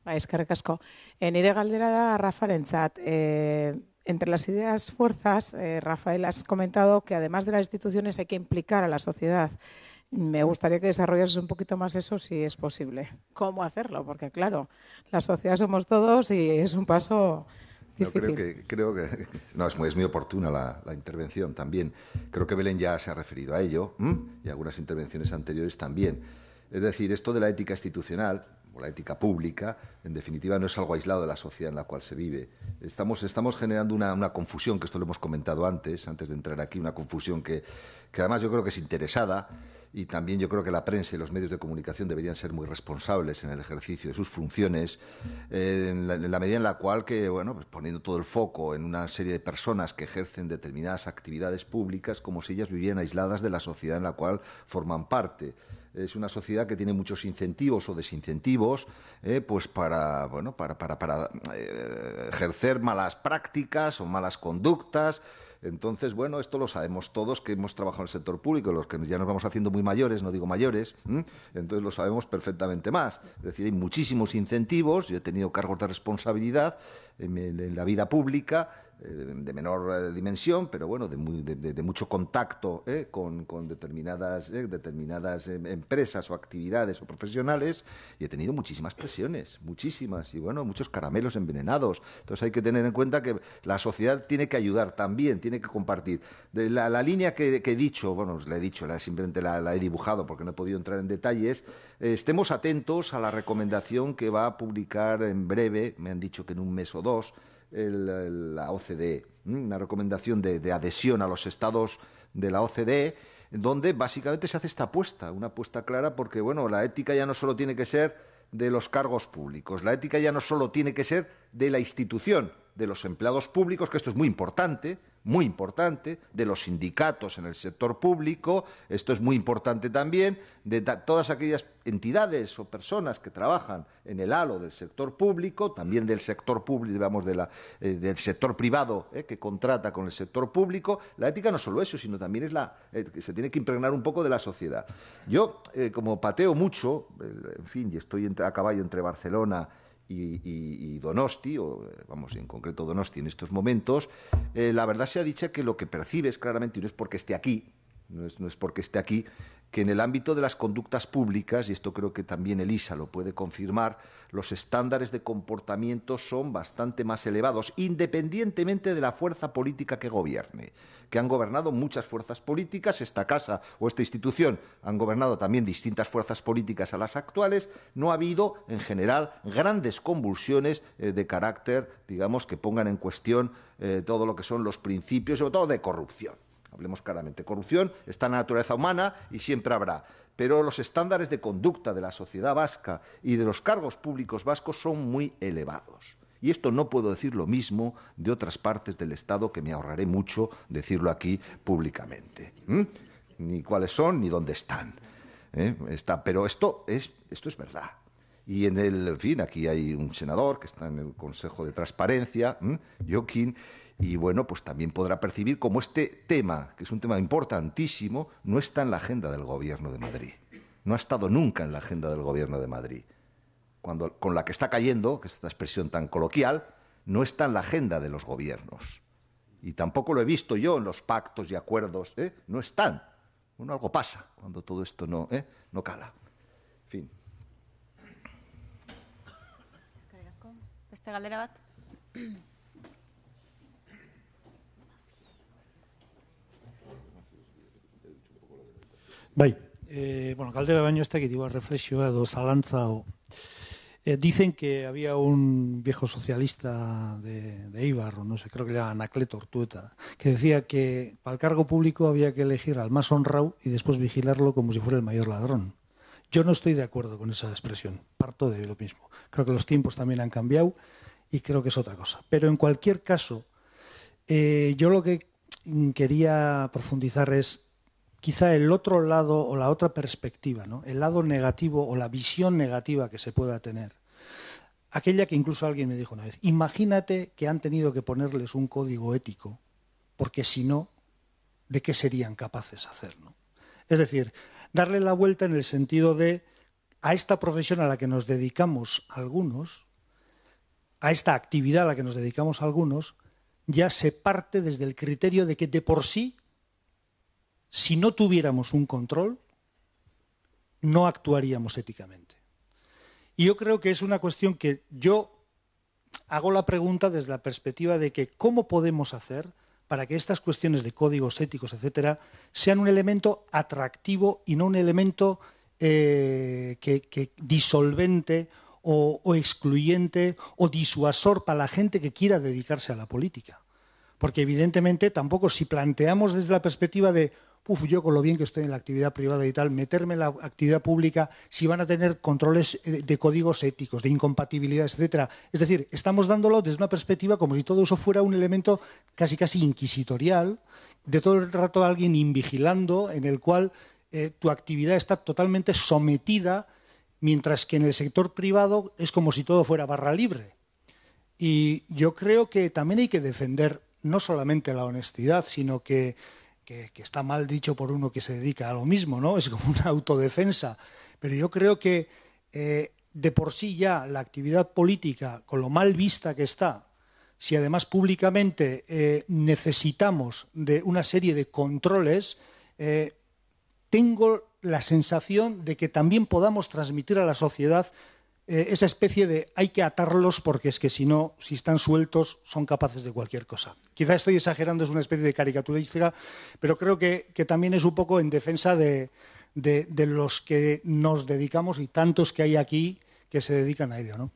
Speaker 5: Eskerrik asko. Nire galdera da Rafarentzat. Entre las ideas fuerzas, Rafael, has comentado que además de las instituciones hay que implicar a la sociedad. Me gustaría que desarrollases un poquito más eso, si es posible. ¿Cómo hacerlo? Porque, claro, la sociedad somos todos y es un paso difícil.
Speaker 3: Creo que no, es muy oportuna la intervención también. Creo que Belén ya se ha referido a ello y algunas intervenciones anteriores también. Es decir, esto de la ética institucional, la ética pública, en definitiva, no es algo aislado de la sociedad en la cual se vive. Estamos generando una confusión, que esto lo hemos comentado antes de entrar aquí, una confusión que además yo creo que es interesada, y también yo creo que la prensa y los medios de comunicación deberían ser muy responsables en el ejercicio de sus funciones, en la medida en la cual pues poniendo todo el foco en una serie de personas que ejercen determinadas actividades públicas como si ellas vivieran aisladas de la sociedad en la cual forman parte. Es una sociedad que tiene muchos incentivos o desincentivos pues para ejercer malas prácticas o malas conductas. Entonces, bueno, esto lo sabemos todos que hemos trabajado en el sector público, los que ya nos vamos haciendo muy mayores, no digo mayores, entonces lo sabemos perfectamente más. Es decir, hay muchísimos incentivos, yo he tenido cargos de responsabilidad en la vida pública, de menor dimensión, pero bueno, de mucho contacto con determinadas empresas o actividades o profesionales, y he tenido muchísimas presiones, muchísimas, y bueno, muchos caramelos envenenados. Entonces hay que tener en cuenta que la sociedad tiene que ayudar también, tiene que compartir. De la línea que he dicho, bueno, la he dicho, simplemente la he dibujado porque no he podido entrar en detalles, estemos atentos a la recomendación que va a publicar en breve, me han dicho que en un mes o dos, la OCDE, una recomendación de adhesión a los estados de la OCDE, donde básicamente se hace esta apuesta, una apuesta clara, porque bueno, la ética ya no solo tiene que ser de los cargos públicos, la ética ya no solo tiene que ser de la institución, de los empleados públicos, que esto es muy importante, de los sindicatos en el sector público, esto es muy importante también, de todas aquellas entidades o personas que trabajan en el halo del sector público, también del sector público, digamos, del sector privado que contrata con el sector público. La ética no es solo eso, sino también es que se tiene que impregnar un poco de la sociedad. Yo, como pateo mucho, en fin, y estoy a caballo entre Barcelona y Donosti, o vamos, en concreto Donosti en estos momentos, la verdad sea dicha que lo que percibes claramente, y no es porque esté aquí, no es porque esté aquí, que en el ámbito de las conductas públicas, y esto creo que también Elisa lo puede confirmar, los estándares de comportamiento son bastante más elevados, independientemente de la fuerza política que gobierne, que han gobernado muchas fuerzas políticas, esta casa o esta institución han gobernado también distintas fuerzas políticas a las actuales, no ha habido, en general, grandes convulsiones de carácter, digamos, que pongan en cuestión todo lo que son los principios, sobre todo de corrupción. Hablemos claramente, corrupción está en la naturaleza humana y siempre habrá, pero los estándares de conducta de la sociedad vasca y de los cargos públicos vascos son muy elevados. Y esto no puedo decir lo mismo de otras partes del Estado, que me ahorraré mucho decirlo aquí públicamente. Ni cuáles son ni dónde están. Pero esto es verdad. Y en fin, aquí hay un senador que está en el Consejo de Transparencia, Joaquín, y bueno, pues también podrá percibir cómo este tema, que es un tema importantísimo, no está en la agenda del Gobierno de Madrid. No ha estado nunca en la agenda del Gobierno de Madrid. Con la que está cayendo, que es esta expresión tan coloquial, no está en la agenda de los gobiernos. Y tampoco lo he visto yo en los pactos y acuerdos, no están. Bueno, algo pasa cuando todo esto no cala. En fin.
Speaker 1: Beste galdera bat?
Speaker 6: Bai, galdera baino ez dakit, igual reflexioa edo zalantza o... dicen que había un viejo socialista de Eibar, o no sé, creo que era Anacleto Ortueta, que decía que para el cargo público había que elegir al más honrado y después vigilarlo como si fuera el mayor ladrón. Yo no estoy de acuerdo con esa expresión, parto de lo mismo. Creo que los tiempos también han cambiado y creo que es otra cosa. Pero en cualquier caso, yo lo que quería profundizar es quizá el otro lado o la otra perspectiva, ¿no? El lado negativo o la visión negativa que se pueda tener. Aquella que incluso alguien me dijo una vez, imagínate que han tenido que ponerles un código ético, porque si no, ¿de qué serían capaces de hacer, ¿no? Es decir, darle la vuelta en el sentido de a esta profesión a la que nos dedicamos algunos, a esta actividad a la que nos dedicamos algunos, ya se parte desde el criterio de que de por sí, si no tuviéramos un control, no actuaríamos éticamente. Y yo creo que es una cuestión que yo hago la pregunta desde la perspectiva de que cómo podemos hacer para que estas cuestiones de códigos éticos, etcétera, sean un elemento atractivo y no un elemento que disolvente o excluyente o disuasor para la gente que quiera dedicarse a la política. Porque evidentemente tampoco, si planteamos desde la perspectiva de yo con lo bien que estoy en la actividad privada y tal, meterme en la actividad pública, si van a tener controles de códigos éticos, de incompatibilidades, etcétera. Es decir, estamos dándolo desde una perspectiva como si todo eso fuera un elemento casi inquisitorial, de todo el rato alguien invigilando, en el cual tu actividad está totalmente sometida, mientras que en el sector privado es como si todo fuera barra libre. Y yo creo que también hay que defender no solamente la honestidad, sino que está mal dicho por uno que se dedica a lo mismo, ¿no? Es como una autodefensa. Pero yo creo que de por sí ya la actividad política, con lo mal vista que está, si además públicamente necesitamos de una serie de controles, tengo la sensación de que también podamos transmitir a la sociedad esa especie de hay que atarlos porque es que si no, si están sueltos, son capaces de cualquier cosa. Quizá estoy exagerando, es una especie de caricaturística, pero creo que también es un poco en defensa de los que nos dedicamos y tantos que hay aquí que se dedican a ello, ¿no?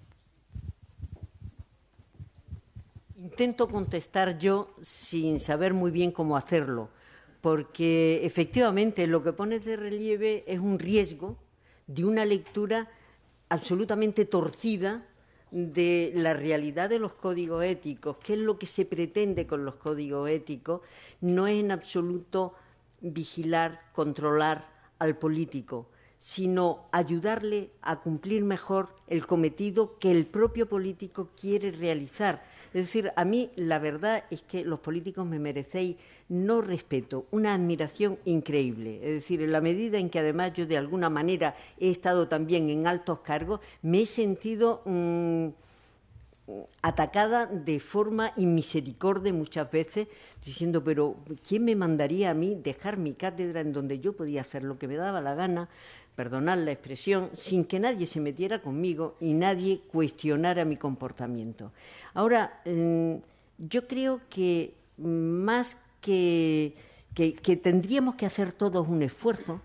Speaker 2: Intento contestar yo sin saber muy bien cómo hacerlo, porque efectivamente lo que pones de relieve es un riesgo de una lectura absolutamente torcida de la realidad de los códigos éticos. ¿Qué es lo que se pretende con los códigos éticos? No es en absoluto vigilar, controlar al político, sino ayudarle a cumplir mejor el cometido que el propio político quiere realizar. Es decir, a mí la verdad es que los políticos me merecéis no respeto, una admiración increíble. Es decir, en la medida en que además yo de alguna manera he estado también en altos cargos, me he sentido atacada de forma inmisericordia muchas veces, diciendo, pero ¿quién me mandaría a mí dejar mi cátedra en donde yo podía hacer lo que me daba la gana, perdonad la expresión, sin que nadie se metiera conmigo y nadie cuestionara mi comportamiento? Ahora, yo creo que más que tendríamos que hacer todos un esfuerzo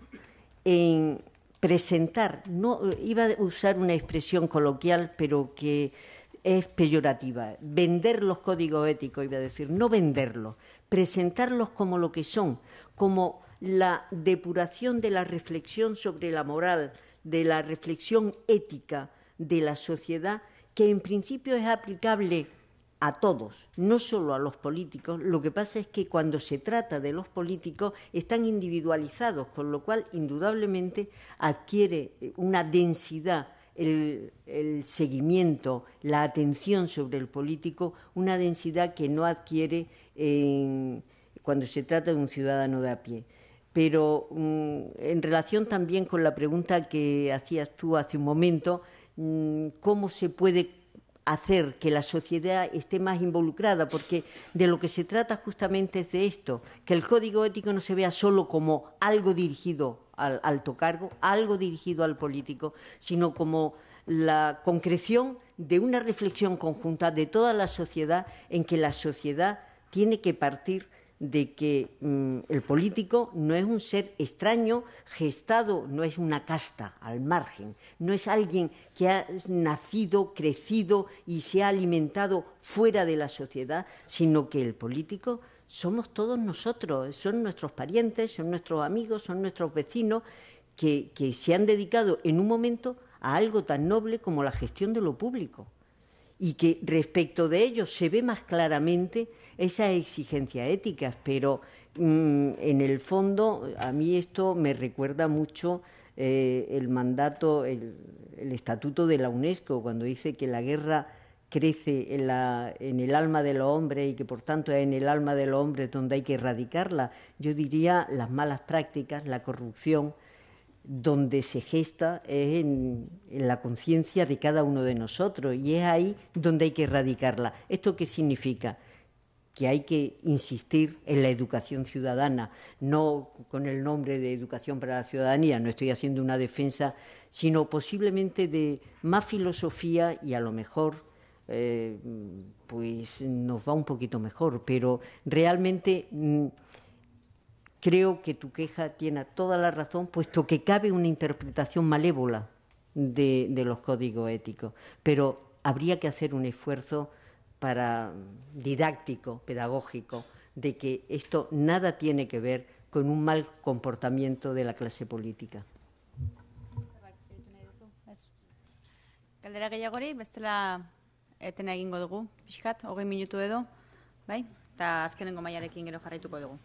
Speaker 2: en presentar, no iba a usar una expresión coloquial, pero que es peyorativa, vender los códigos éticos, iba a decir, no venderlos, presentarlos como lo que son, como la depuración de la reflexión sobre la moral, de la reflexión ética de la sociedad, que en principio es aplicable a todos, no solo a los políticos. Lo que pasa es que cuando se trata de los políticos están individualizados, con lo cual indudablemente adquiere una densidad el seguimiento, la atención sobre el político, una densidad que no adquiere cuando se trata de un ciudadano de a pie. Pero en relación también con la pregunta que hacías tú hace un momento, ¿cómo se puede hacer que la sociedad esté más involucrada? Porque de lo que se trata justamente es de esto, que el código ético no se vea solo como algo dirigido al alto cargo, algo dirigido al político, sino como la concreción de una reflexión conjunta de toda la sociedad, en que la sociedad tiene que partir de que el político no es un ser extraño, gestado, no es una casta al margen, no es alguien que ha nacido, crecido y se ha alimentado fuera de la sociedad, sino que el político somos todos nosotros, son nuestros parientes, son nuestros amigos, son nuestros vecinos que se han dedicado en un momento a algo tan noble como la gestión de lo público, y que respecto de ellos se ve más claramente esas exigencias éticas, pero en el fondo a mí esto me recuerda mucho el mandato, el estatuto de la UNESCO, cuando dice que la guerra crece en el alma de los hombres y que por tanto es en el alma de los hombres donde hay que erradicarla. Yo diría las malas prácticas, la corrupción, donde se gesta es en la conciencia de cada uno de nosotros, y es ahí donde hay que erradicarla. ¿Esto qué significa? Que hay que insistir en la educación ciudadana, no con el nombre de educación para la ciudadanía, no estoy haciendo una defensa, sino posiblemente de más filosofía, y a lo mejor pues nos va un poquito mejor, pero realmente creo que tu queja tiene toda la razón, puesto que cabe una interpretación malévola de los códigos éticos, pero habría que hacer un esfuerzo didáctico, pedagógico, de que esto nada tiene que ver con un mal comportamiento de la clase política.
Speaker 1: Galdera gehiagori, bestela etena egingo dugu, pixkat, 20 minutu edo, bai? Eta azkenengo mailarekin gero jarraituko dugu.